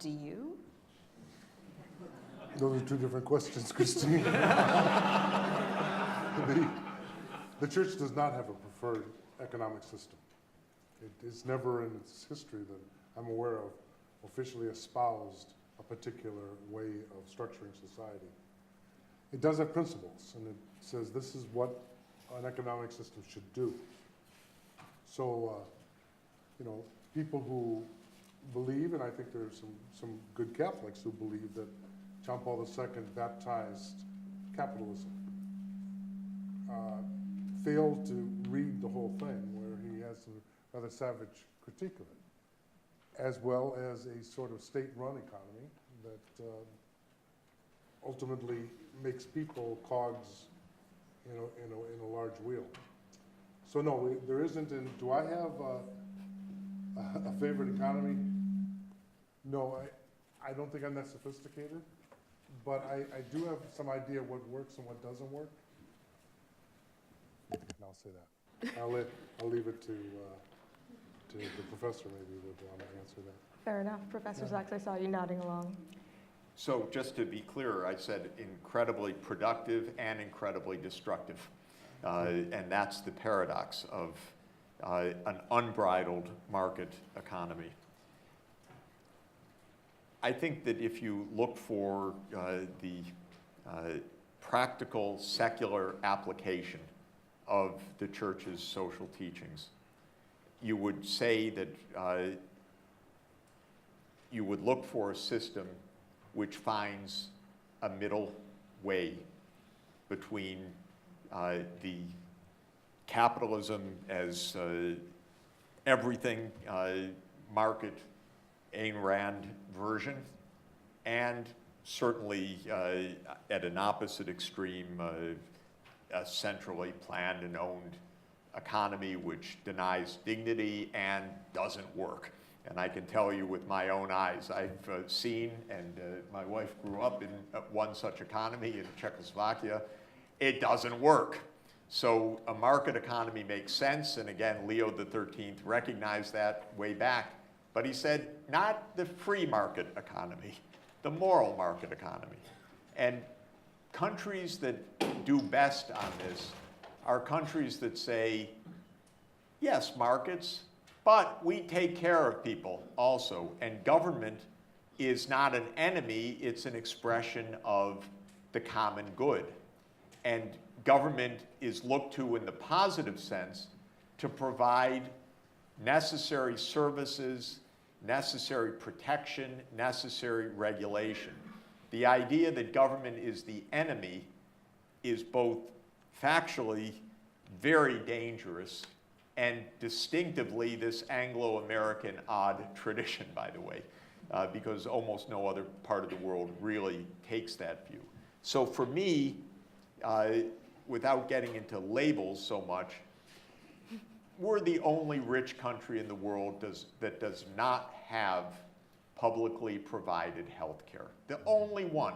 Do you? Those are two different questions, Christine. The church does not have a preferred economic system. It's never in its history that I'm aware of officially espoused a particular way of structuring society. It does have principles, and it says this is what an economic system should do. So, people who believe, and I think there's some good Catholics who believe that John Paul II baptized capitalism, failed to read the whole thing, where he has some rather savage critique of it, as well as a sort of state-run economy that ultimately makes people cogs in a large wheel. So no, there isn't. And do I have a favorite economy? No, I don't think I'm that sophisticated, but I do have some idea what works and what doesn't work. And I'll say that. I'll leave it to the professor maybe would want to answer that. Fair enough. Professor Sachs, I saw you nodding along. So just to be clear, I said incredibly productive and incredibly destructive. And that's the paradox of an unbridled market economy. I think that if you look for the practical secular application of the church's social teachings, you would say that you would look for a system which finds a middle way between the capitalism as everything market Ayn Rand version, and certainly at an opposite extreme, a centrally planned and owned economy which denies dignity and doesn't work. And I can tell you with my own eyes, I've seen, and my wife grew up in one such economy in Czechoslovakia. It doesn't work. So a market economy makes sense, and again, Leo XIII recognized that way back. But he said, not the free market economy, the moral market economy. And countries that do best on this are countries that say, yes, markets, but we take care of people also. And government is not an enemy, it's an expression of the common good. And government is looked to in the positive sense to provide necessary services, necessary protection, necessary regulation. The idea that government is the enemy is both factually very dangerous and distinctively this Anglo-American odd tradition, by the way, because almost no other part of the world really takes that view. So for me, without getting into labels so much, we're the only rich country in the world that does not have publicly provided health care. The only one.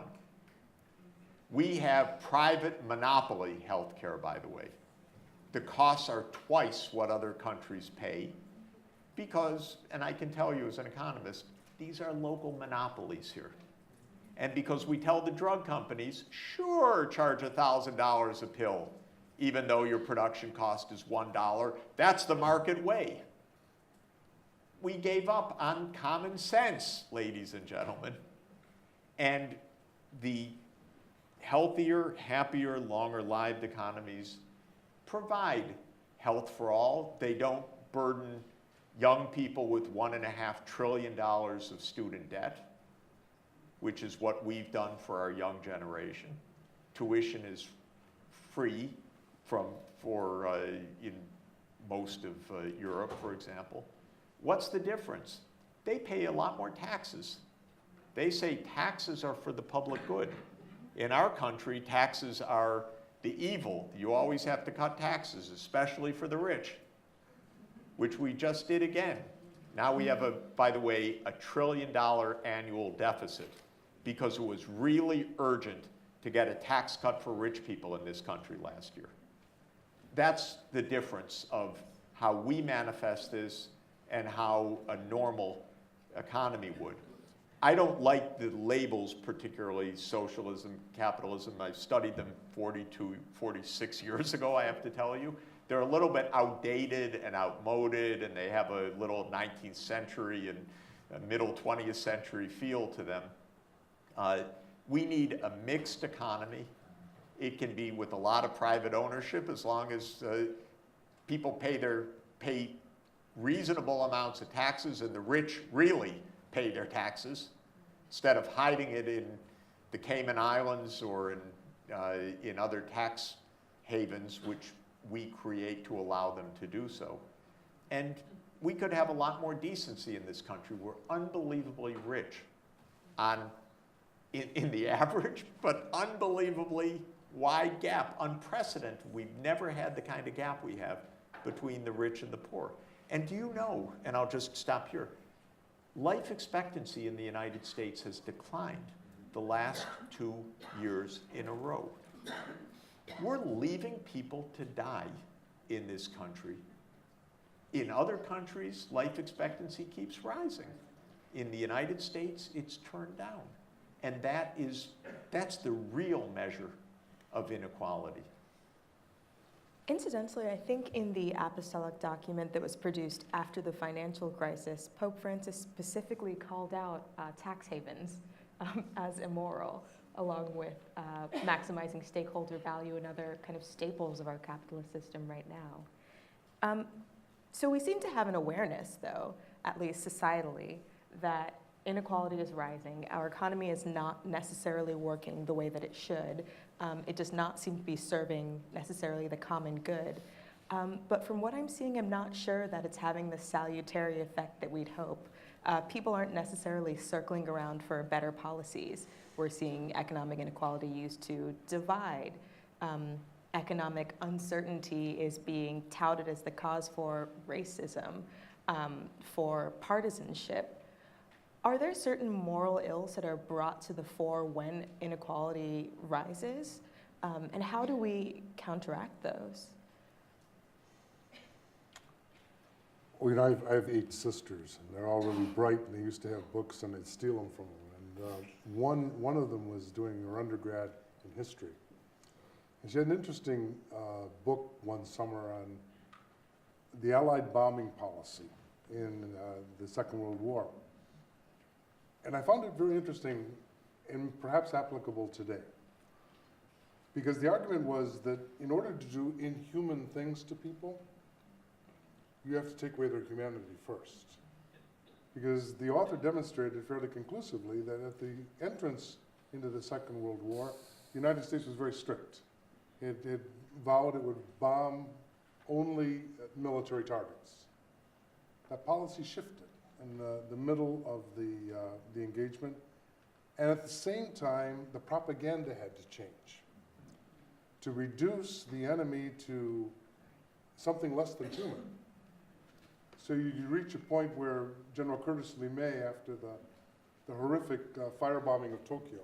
We have private monopoly health care, by the way. The costs are twice what other countries pay because, and I can tell you as an economist, these are local monopolies here. And because we tell the drug companies, sure, charge $1,000 a pill, even though your production cost is $1. That's the market way. We gave up on common sense, ladies and gentlemen. And the healthier, happier, longer-lived economies provide health for all. They don't burden young people with $1.5 trillion of student debt, which is what we've done for our young generation. Tuition is free in most of Europe, for example. What's the difference? They pay a lot more taxes. They say taxes are for the public good. In our country, taxes are the evil. You always have to cut taxes, especially for the rich, which we just did again. Now we have, by the way, $1 trillion annual deficit because it was really urgent to get a tax cut for rich people in this country last year. That's the difference of how we manifest this and how a normal economy would. I don't like the labels, particularly socialism, capitalism. I studied them 46 years ago, I have to tell you. They're a little bit outdated and outmoded, and they have a little 19th century and a middle 20th century feel to them. We need a mixed economy. It can be with a lot of private ownership as long as people pay reasonable amounts of taxes and the rich really pay their taxes instead of hiding it in the Cayman Islands or in other tax havens, which we create to allow them to do so. And we could have a lot more decency in this country. We're unbelievably rich in the average, but unbelievably wide gap, unprecedented. We've never had the kind of gap we have between the rich and the poor. And do you know, and I'll just stop here, life expectancy in the United States has declined the last 2 years in a row. We're leaving people to die in this country. In other countries, life expectancy keeps rising. In the United States, it's turned down. And that's the real measure of inequality. Incidentally, I think in the apostolic document that was produced after the financial crisis, Pope Francis specifically called out tax havens as immoral, along with maximizing stakeholder value and other kind of staples of our capitalist system right now. So we seem to have an awareness, though, at least societally, that inequality is rising. Our economy is not necessarily working the way that it should. It does not seem to be serving necessarily the common good. But from what I'm seeing, I'm not sure that it's having the salutary effect that we'd hope. People aren't necessarily circling around for better policies. We're seeing economic inequality used to divide. Economic uncertainty is being touted as the cause for racism, for partisanship. Are there certain moral ills that are brought to the fore when inequality rises? And how do we counteract those? Well, I have 8 sisters, and they're all really bright, and they used to have books, and I'd steal them from them. And one of them was doing her undergrad in history. And she had an interesting book one summer on the Allied bombing policy in the Second World War. And I found it very interesting and perhaps applicable today. Because the argument was that in order to do inhuman things to people, you have to take away their humanity first. Because the author demonstrated fairly conclusively that at the entrance into the Second World War, the United States was very strict. It vowed it would bomb only military targets. That policy shifted in the middle of the engagement. And at the same time, the propaganda had to change to reduce the enemy to something less than human. So you reach a point where General Curtis LeMay, after the horrific firebombing of Tokyo,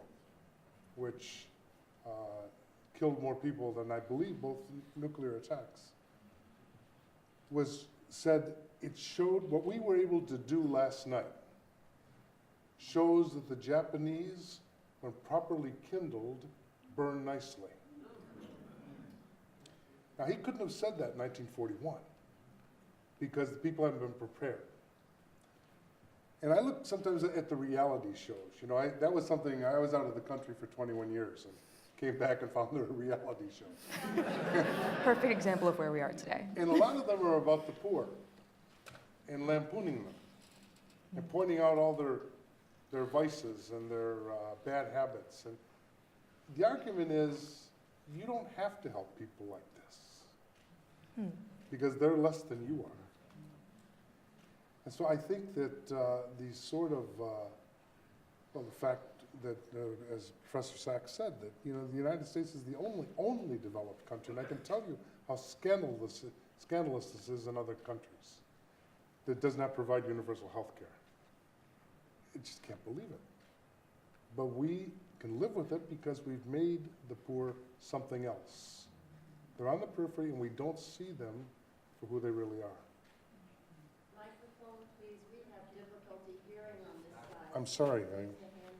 which killed more people than I believe both nuclear attacks, said it showed what we were able to do last night shows that the Japanese, when properly kindled, burn nicely. Now, he couldn't have said that in 1941 because the people hadn't been prepared. And I look sometimes at the reality shows. You know, that was something, I was out of the country for 21 years and came back and found there were reality shows. Perfect example of where we are today. And a lot of them are about the poor and lampooning them and pointing out all their vices and their bad habits. And the argument is, you don't have to help people like this because they're less than you are. And so I think that these sort of, well, the fact that, as Professor Sachs said, that the United States is the only developed country, and I can tell you how scandalous this is in other countries, that does not provide universal health care. I just can't believe it. But we can live with it because we've made the poor something else. They're on the periphery, and we don't see them for who they really are. Microphone, please. We have difficulty hearing on this side. I'm sorry. Use the hand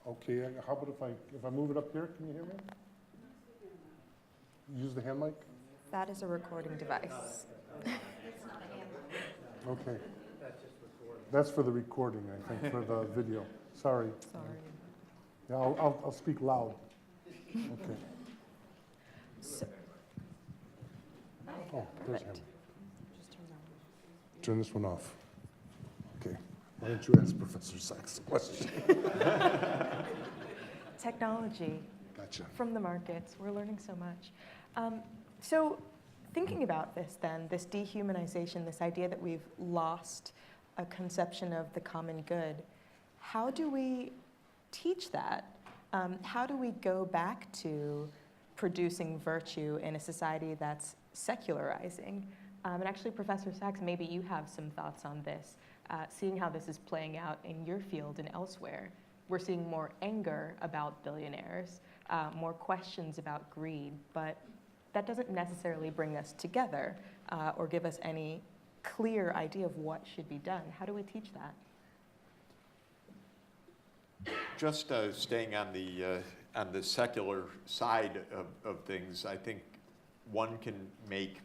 mic. Okay, how about if I move it up here, can you hear me? Use the hand mic? That is a recording device. Okay. That's for the recording, I think, for the video. Sorry. Sorry. Yeah, I'll speak loud. Okay. So, Oh, there's him. just turn that on. Turn this one off. Okay. Why don't you ask Professor Sachs a question? Technology Gotcha. from the markets. We're learning so much. So thinking about this then, this dehumanization, this idea that we've lost a conception of the common good, how do we teach that? How do we go back to producing virtue in a society that's secularizing? And actually, Professor Sachs, maybe you have some thoughts on this, seeing how this is playing out in your field and elsewhere. We're seeing more anger about billionaires, more questions about greed, but that doesn't necessarily bring us together or give us any clear idea of what should be done. How do we teach that? Just staying on the secular side of things, I think one can make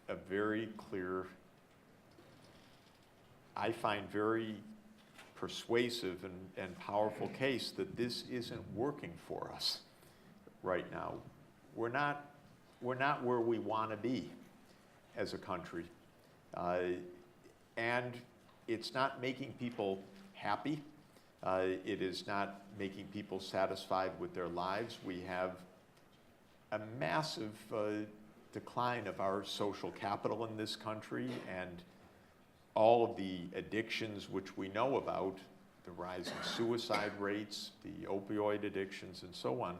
a very clear, I find very persuasive and powerful case that this isn't working for us right now. We're not where we want to be as a country, and it's not making people happy. It is not making people satisfied with their lives. We have a massive decline of our social capital in this country, and all of the addictions which we know about, the rising suicide rates, the opioid addictions, and so on,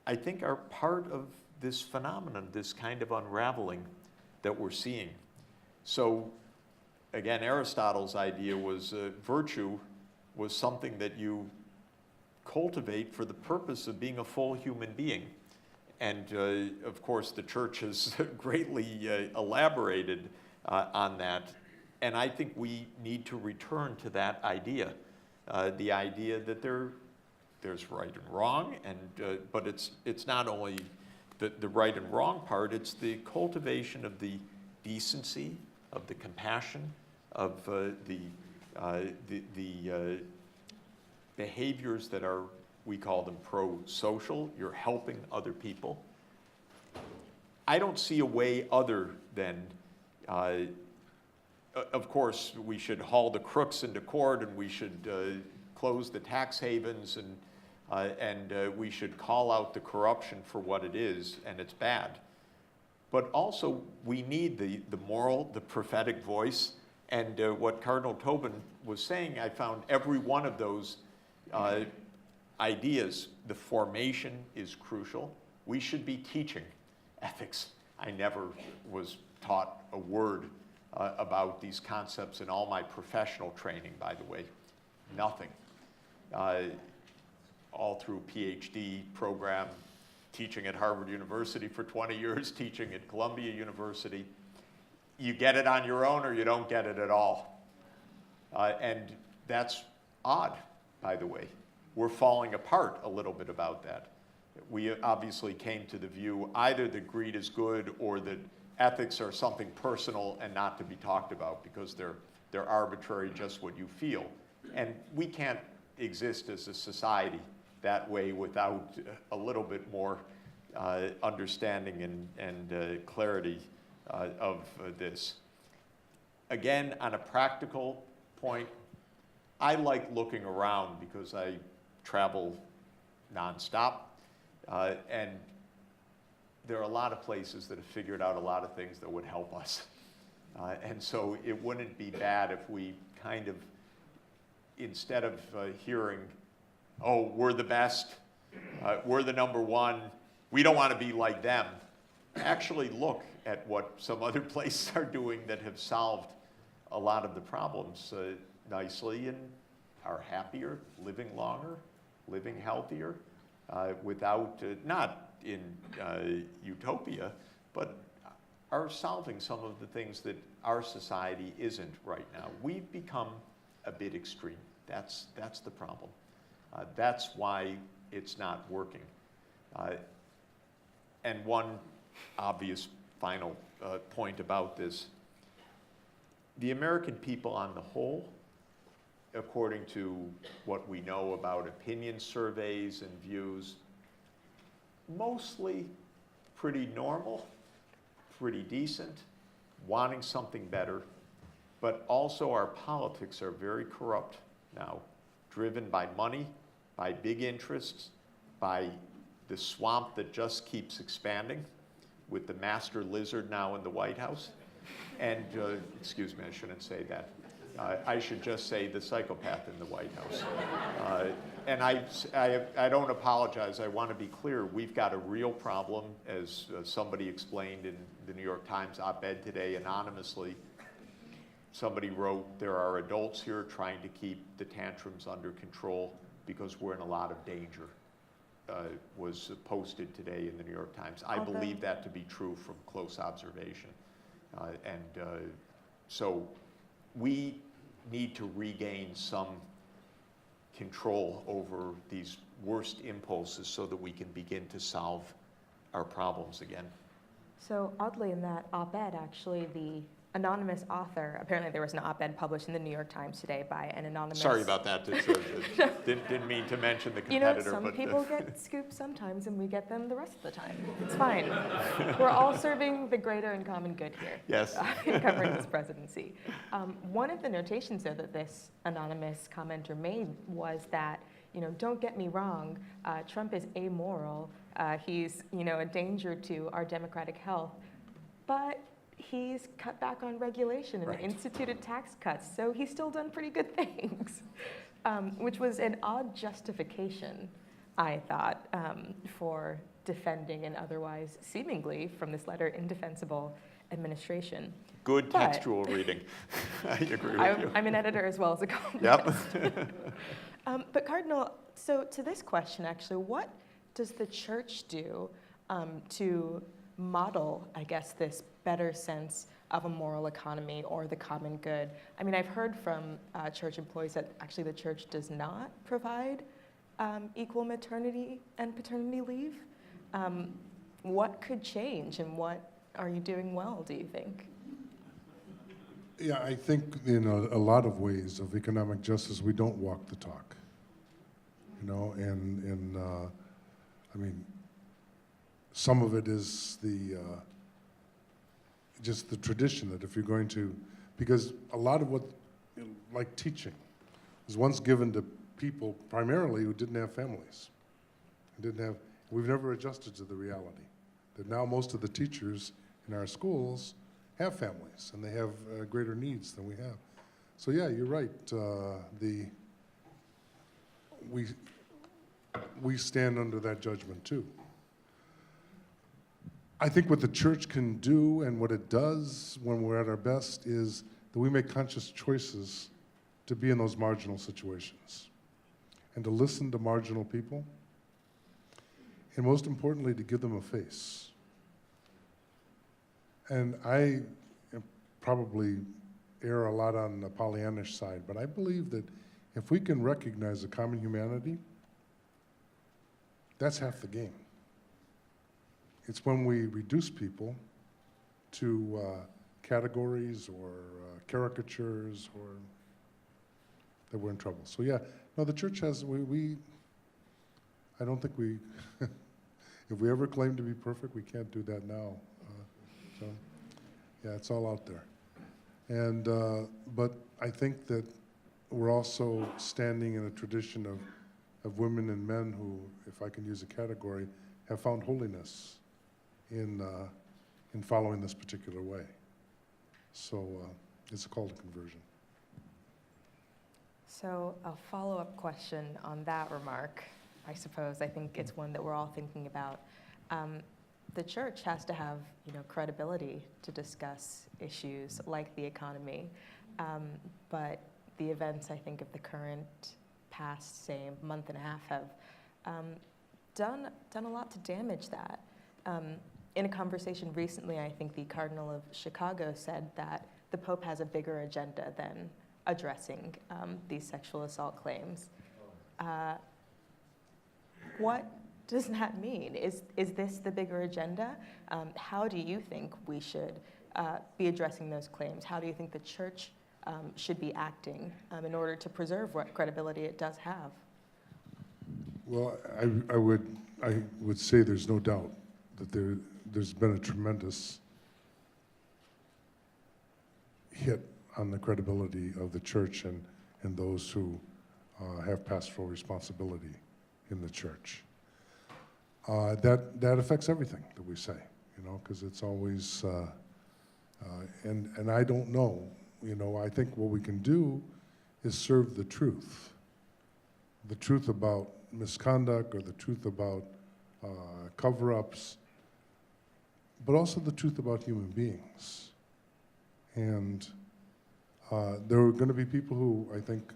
I think are part of this phenomenon, this kind of unraveling that we're seeing. So again, Aristotle's idea was virtue was something that you cultivate for the purpose of being a full human being. And of course, the church has greatly elaborated on that. And I think we need to return to that idea, the idea that there's right and wrong, and but it's not only the right and wrong part, it's the cultivation of the decency, of the compassion, of the behaviors that are, we call them pro-social. You're helping other people. I don't see a way other than, of course, we should haul the crooks into court, and we should close the tax havens, and we should call out the corruption for what it is, and it's bad. But also, we need the moral, the prophetic voice, and what Cardinal Tobin was saying, I found every one of those ideas. The formation is crucial. We should be teaching ethics. I never was taught a word about these concepts in all my professional training, by the way. Nothing. All through PhD program, teaching at Harvard University for 20 years, teaching at Columbia University. You get it on your own or you don't get it at all. And that's odd, by the way. We're falling apart a little bit about that. We obviously came to the view either that greed is good or that ethics are something personal and not to be talked about because they're arbitrary, just what you feel. And we can't exist as a society that way without a little bit more understanding and clarity of this. Again, on a practical point, I like looking around because I travel nonstop, and there are a lot of places that have figured out a lot of things that would help us. And so it wouldn't be bad if we kind of, instead of hearing, oh, we're the best, we're the number one, we don't want to be like them, actually look at what some other places are doing that have solved a lot of the problems nicely and are happier, living longer, living healthier, without, not in utopia, but are solving some of the things that our society isn't right now. We've become a bit extreme. That's the problem. That's why it's not working. And one obvious final point about this, the American people on the whole, according to what we know about opinion surveys and views, mostly pretty normal, pretty decent, wanting something better, but also our politics are very corrupt now, driven by money, by big interests, by the swamp that just keeps expanding, with the master lizard now in the White House. And, excuse me, I shouldn't say that. I should just say the psychopath in the White House. And I don't apologize. I want to be clear. We've got a real problem, as somebody explained in the New York Times op-ed today anonymously. Somebody wrote, there are adults here trying to keep the tantrums under control because we're in a lot of danger. Was posted today in the New York Times. I believe that to be true from close observation. So we need to regain some control over these worst impulses so that we can begin to solve our problems again. So oddly in that op-ed, actually, the anonymous author, apparently there was an op-ed published in the New York Times today by an anonymous... Sorry about that. Didn't mean to mention the competitor. You know, some people get scoops sometimes and we get them the rest of the time. It's fine. We're all serving the greater and common good here. Yes. In covering this presidency. One of the notations, though, that this anonymous commenter made was that, you know, don't get me wrong, Trump is amoral. He's, you know, a danger to our democratic health. But he's cut back on regulation and instituted tax cuts, so he's still done pretty good things, which was an odd justification, I thought, for defending an otherwise seemingly, from this letter, indefensible administration. Good textual reading. I agree with you. I'm an editor as well as a columnist. Yep. But Cardinal, so to this question, actually, what does the church do to model, I guess, this better sense of a moral economy or the common good? I mean, I've heard from church employees that actually the church does not provide equal maternity and paternity leave. What could change, and what are you doing well, do you think? Yeah, I think in a lot of ways of economic justice, we don't walk the talk. You know, and I mean, some of it is the just the tradition that if you're going to, because a lot of what, like teaching, was once given to people primarily who didn't have families, we've never adjusted to the reality that now most of the teachers in our schools have families and they have greater needs than we have. So yeah, you're right. We stand under that judgment too. I think what the church can do and what it does when we're at our best is that we make conscious choices to be in those marginal situations and to listen to marginal people, and most importantly, to give them a face. And I probably err a lot on the Pollyannish side, but I believe that if we can recognize the common humanity, that's half the game. It's when we reduce people to categories or caricatures or that we're in trouble. So yeah, no, the church has, I don't think we, if we ever claim to be perfect, we can't do that now. So yeah, it's all out there. And, but I think that we're also standing in a tradition of women and men who, if I can use a category, have found holiness in following this particular way. So it's a call to conversion. So a follow-up question on that remark, I suppose. I think it's one that we're all thinking about. The church has to have, credibility to discuss issues like the economy, but the events, I think, of the current past, say, month and a half have done a lot to damage that. In a conversation recently, I think the Cardinal of Chicago said that the Pope has a bigger agenda than addressing these sexual assault claims. What does that mean? Is this the bigger agenda? How do you think we should be addressing those claims? How do you think the church should be acting in order to preserve what credibility it does have? Well, I would say there's no doubt that there's been a tremendous hit on the credibility of the church and those who have pastoral responsibility in the church. That affects everything that we say, because it's always, and I don't know, I think what we can do is serve the truth about misconduct or the truth about cover-ups, but also the truth about human beings. And there are going to be people who, I think,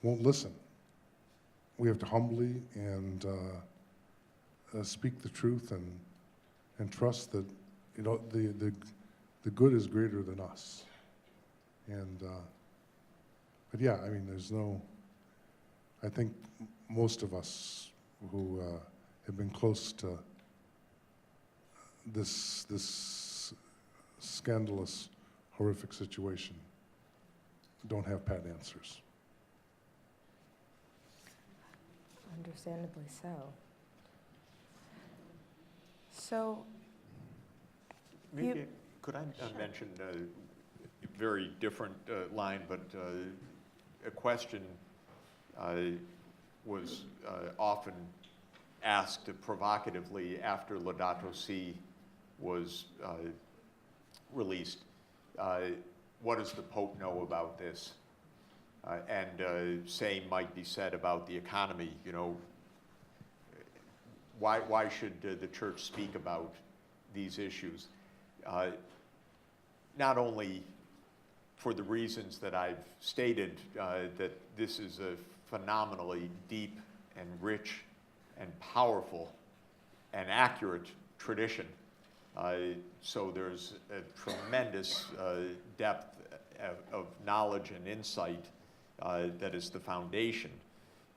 won't listen. We have to humbly and speak the truth and trust that the good is greater than us. And but yeah, I mean, I think most of us who have been close to this scandalous, horrific situation don't have pat answers. Understandably so. So, Maybe, could I mention a very different line, but a question was often asked provocatively after Laudato Si was released. What does the Pope know about this? And same might be said about the economy. Why should the church speak about these issues? Not only for the reasons that I've stated, that this is a phenomenally deep and rich and powerful and accurate tradition. So there's a tremendous depth of knowledge and insight that is the foundation.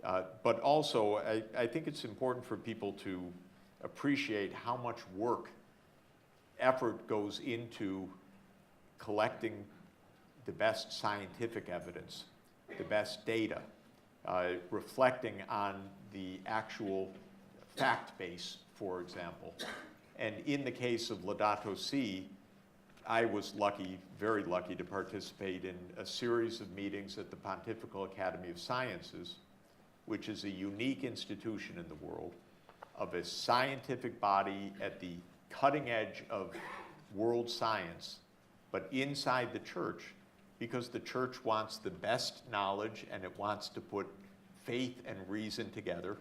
But also, I think it's important for people to appreciate how much effort goes into collecting the best scientific evidence, the best data, reflecting on the actual fact base, for example. And in the case of Laudato Si', I was lucky, very lucky, to participate in a series of meetings at the Pontifical Academy of Sciences, which is a unique institution in the world, of a scientific body at the cutting edge of world science, but inside the church, because the church wants the best knowledge and it wants to put faith and reason together.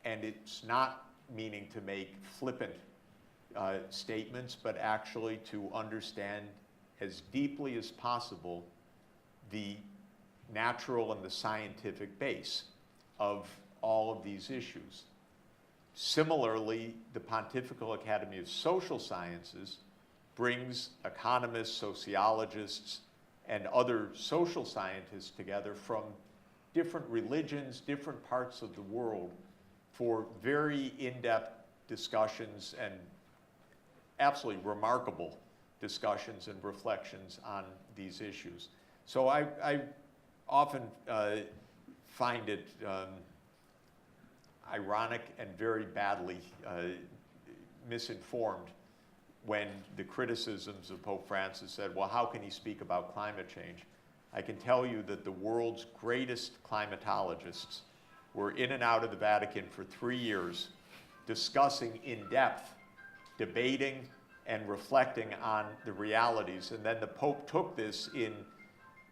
And it's not meaning to make flippant statements, but actually to understand as deeply as possible the natural and the scientific base of all of these issues. Similarly, the Pontifical Academy of Social Sciences brings economists, sociologists, and other social scientists together from different religions, different parts of the world, for very in-depth discussions and absolutely remarkable discussions and reflections on these issues. So I often find it ironic and very badly misinformed when the criticisms of Pope Francis said, well, how can he speak about climate change? I can tell you that the world's greatest climatologists were in and out of the Vatican for 3 years, discussing in depth, debating and reflecting on the realities. And then the Pope took this in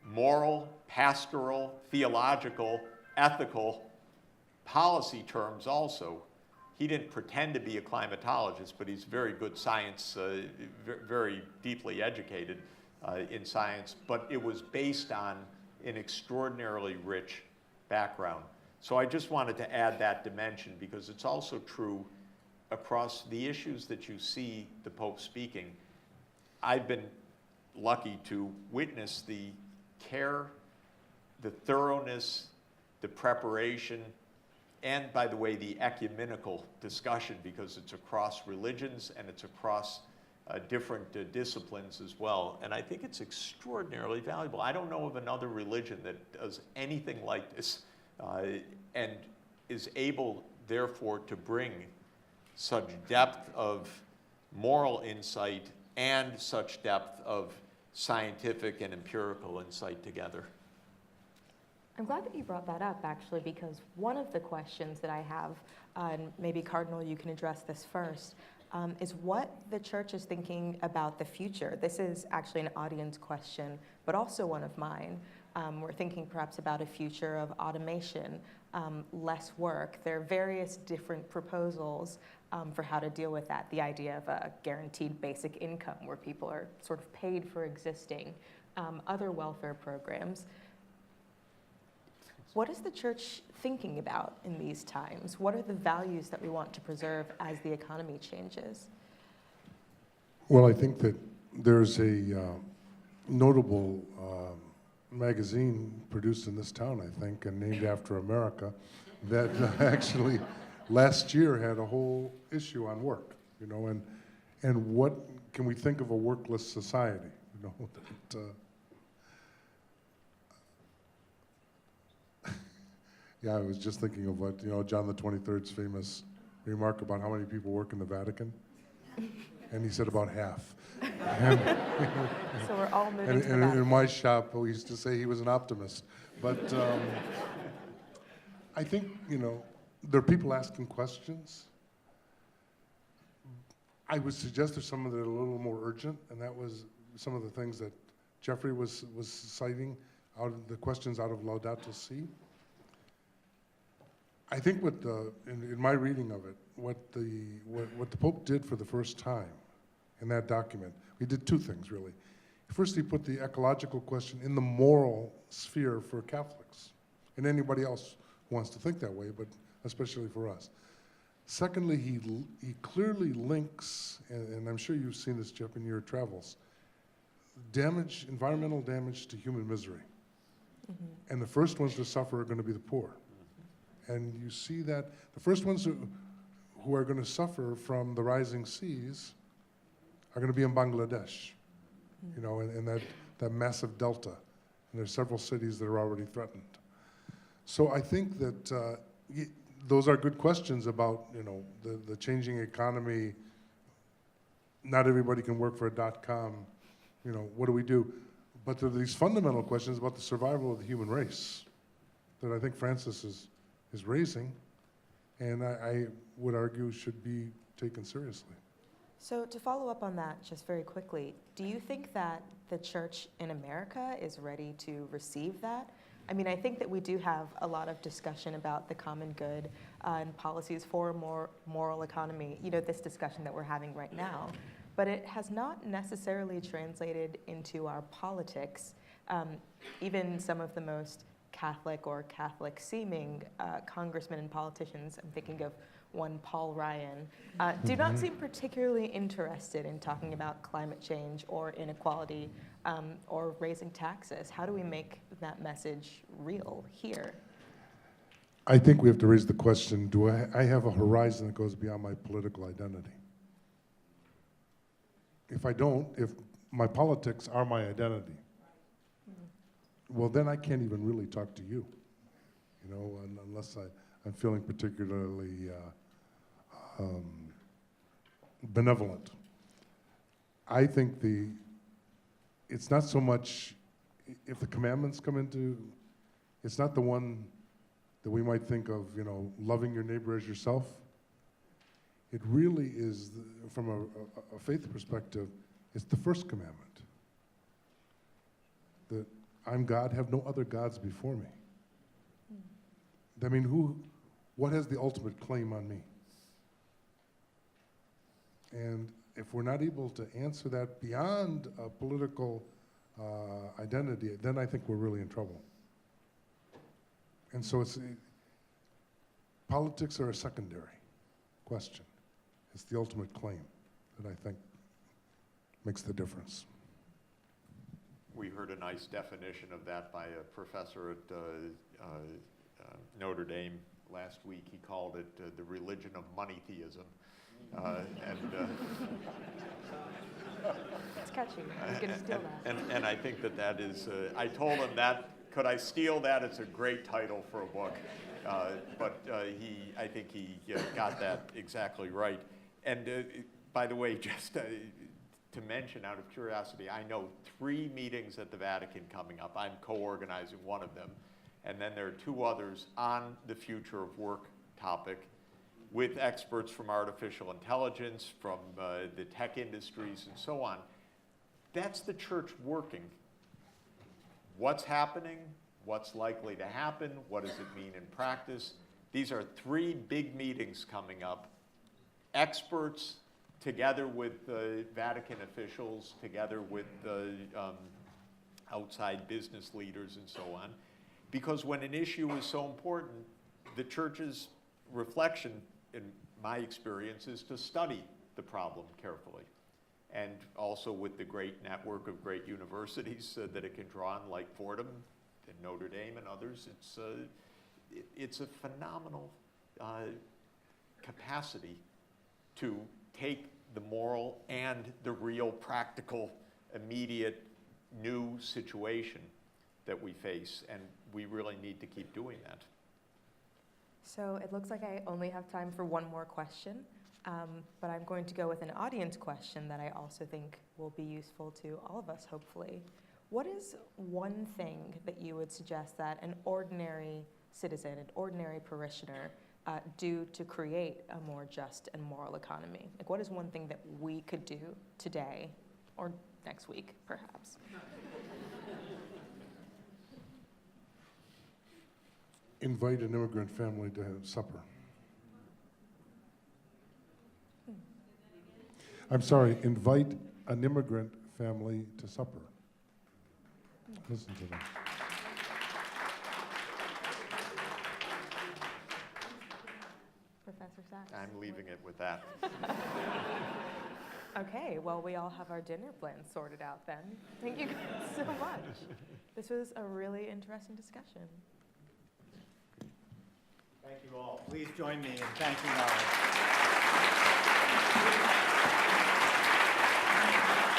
moral, pastoral, theological, ethical, policy terms also. He didn't pretend to be a climatologist, but he's very good science, very deeply educated in science, but it was based on an extraordinarily rich background. So I just wanted to add that dimension, because it's also true across the issues that you see the Pope speaking. I've been lucky to witness the care, the thoroughness, the preparation, and, by the way, the ecumenical discussion, because it's across religions and it's across different disciplines as well. And I think it's extraordinarily valuable. I don't know of another religion that does anything like this and is able, therefore, to bring such depth of moral insight and such depth of scientific and empirical insight together. I'm glad that you brought that up, actually, because one of the questions that I have, and maybe Cardinal, you can address this first, is what the church is thinking about the future. This is actually an audience question, but also one of mine. We're thinking perhaps about a future of automation, less work. There are various different proposals for how to deal with that. The idea of a guaranteed basic income where people are sort of paid for existing, other welfare programs. What is the church thinking about in these times? What are the values that we want to preserve as the economy changes? Well, I think that there's a notable magazine produced in this town, I think, and named after America, that actually last year had a whole issue on work, you know, and what can we think of a workless society, you know, that, yeah, I was just thinking of what, you know, John the 23rd's famous remark about how many people work in the Vatican, and he said about half. And, So we're all moving and, to the and Vatican. in my shop, we used to say he was an optimist. But I think, you know, there are people asking questions. I would suggest there's some that are a little more urgent, and that was some of the things that Jeffrey was citing, out of the questions out of Laudato Si'. I think what in my reading of it, what the Pope did for the first time in that document, he did two things really. First, he put the ecological question in the moral sphere for Catholics and anybody else who wants to think that way, but especially for us. Secondly, he clearly links, and I'm sure you've seen this, Jeff, in your travels, environmental damage to human misery. And the first ones to suffer are going to be the poor. And you see that the first ones who are going to suffer from the rising seas are going to be in Bangladesh, you know, in that massive delta. And there's several cities that are already threatened. So I think that those are good questions about, you know, the changing economy. Not everybody can work for a .com. You know, what do we do? But there are these fundamental questions about the survival of the human race that I think Francis is raising, and I would argue should be taken seriously. So to follow up on that just very quickly, do you think that the church in America is ready to receive that? I mean, I think that we do have a lot of discussion about the common good and policies for a more moral economy, you know, this discussion that we're having right now. But it has not necessarily translated into our politics. Even some of the most Catholic or Catholic-seeming congressmen and politicians, I'm thinking of one Paul Ryan, do not seem particularly interested in talking about climate change or inequality or raising taxes. How do we make that message real here? I think we have to raise the question, do I have a horizon that goes beyond my political identity? If I don't, if my politics are my identity, well, then I can't even really talk to you, you know, unless I'm feeling particularly benevolent. I think it's not so much, if the commandments come into, it's not the one that we might think of, you know, loving your neighbor as yourself. It really is, from a faith perspective, it's the first commandment. That I'm God, have no other gods before me. I mean, what has the ultimate claim on me? And if we're not able to answer that beyond a political identity, then I think we're really in trouble. And so politics are a secondary question. It's the ultimate claim that I think makes the difference. We heard a nice definition of that by a professor at Notre Dame last week. He called it the religion of money theism. It's catchy. I'm going to steal that. And I think that is, I told him that, could I steal that? It's a great title for a book. But I think he got that exactly right. And by the way, just to mention out of curiosity, I know 3 meetings at the Vatican coming up. I'm co-organizing one of them. And then there are 2 others on the future of work topic with experts from artificial intelligence, from the tech industries, and so on. That's the church working. What's happening? What's likely to happen? What does it mean in practice? These are 3 big meetings coming up. Experts together with Vatican officials, together with outside business leaders and so on. Because when an issue is so important, the church's reflection, in my experience, is to study the problem carefully. And also with the great network of great universities that it can draw on, like Fordham and Notre Dame and others, it's a phenomenal capacity to take the moral and the real practical, immediate, new situation that we face, and we really need to keep doing that. So it looks like I only have time for one more question, but I'm going to go with an audience question that I also think will be useful to all of us, hopefully. What is one thing that you would suggest that an ordinary citizen, an ordinary parishioner, do to create a more just and moral economy? Like, what is one thing that we could do today, or next week, perhaps? Invite an immigrant family to have supper. I'm sorry, invite an immigrant family to supper. Listen to them. Professor Sachs. I'm leaving it with that. Okay, well, we all have our dinner plans sorted out then. Thank you guys so much. This was a really interesting discussion. Thank you all. Please join me in thanking our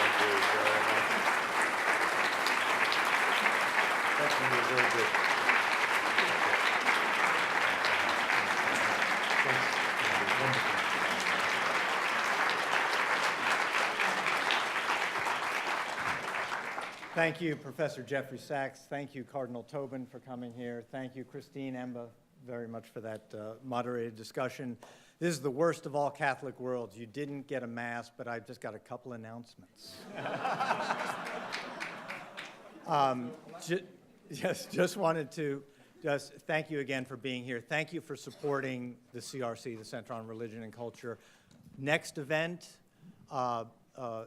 Thank you very much. Thank you, very good. Thank you, Professor Jeffrey Sachs. Thank you, Cardinal Tobin, for coming here. Thank you, Christine Emba, very much for that moderated discussion. This is the worst of all Catholic worlds. You didn't get a Mass, but I've just got a couple announcements. Just wanted to thank you again for being here. Thank you for supporting the CRC, the Center on Religion and Culture. Next event,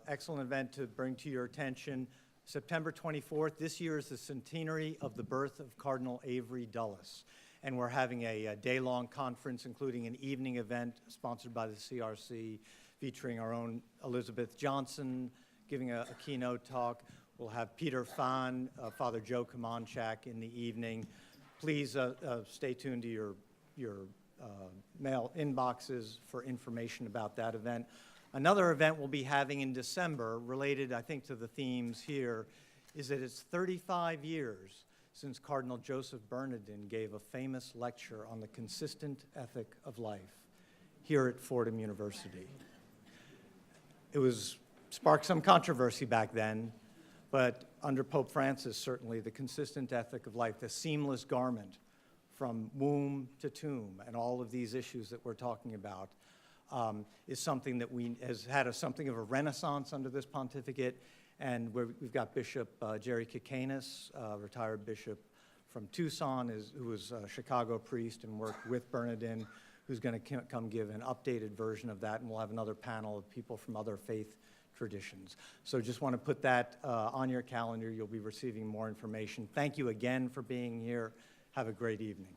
excellent event to bring to your attention, September 24th. This year is the centenary of the birth of Cardinal Avery Dulles. And we're having a day-long conference, including an evening event sponsored by the CRC, featuring our own Elizabeth Johnson, giving a keynote talk. We'll have Peter Fahn, Father Joe Kamonchak in the evening. Please stay tuned to your mail inboxes for information about that event. Another event we'll be having in December, related, I think, to the themes here, is that it's 35 years since Cardinal Joseph Bernardin gave a famous lecture on the consistent ethic of life here at Fordham University. It sparked some controversy back then, but under Pope Francis, certainly, the consistent ethic of life, the seamless garment from womb to tomb, and all of these issues that we're talking about, is something that has had something of a renaissance under this pontificate. And we've got Bishop Jerry Kikanis, retired bishop from Tucson, who was a Chicago priest and worked with Bernardin, who's going to come give an updated version of that. And we'll have another panel of people from other faith traditions. So just want to put that on your calendar. You'll be receiving more information. Thank you again for being here. Have a great evening.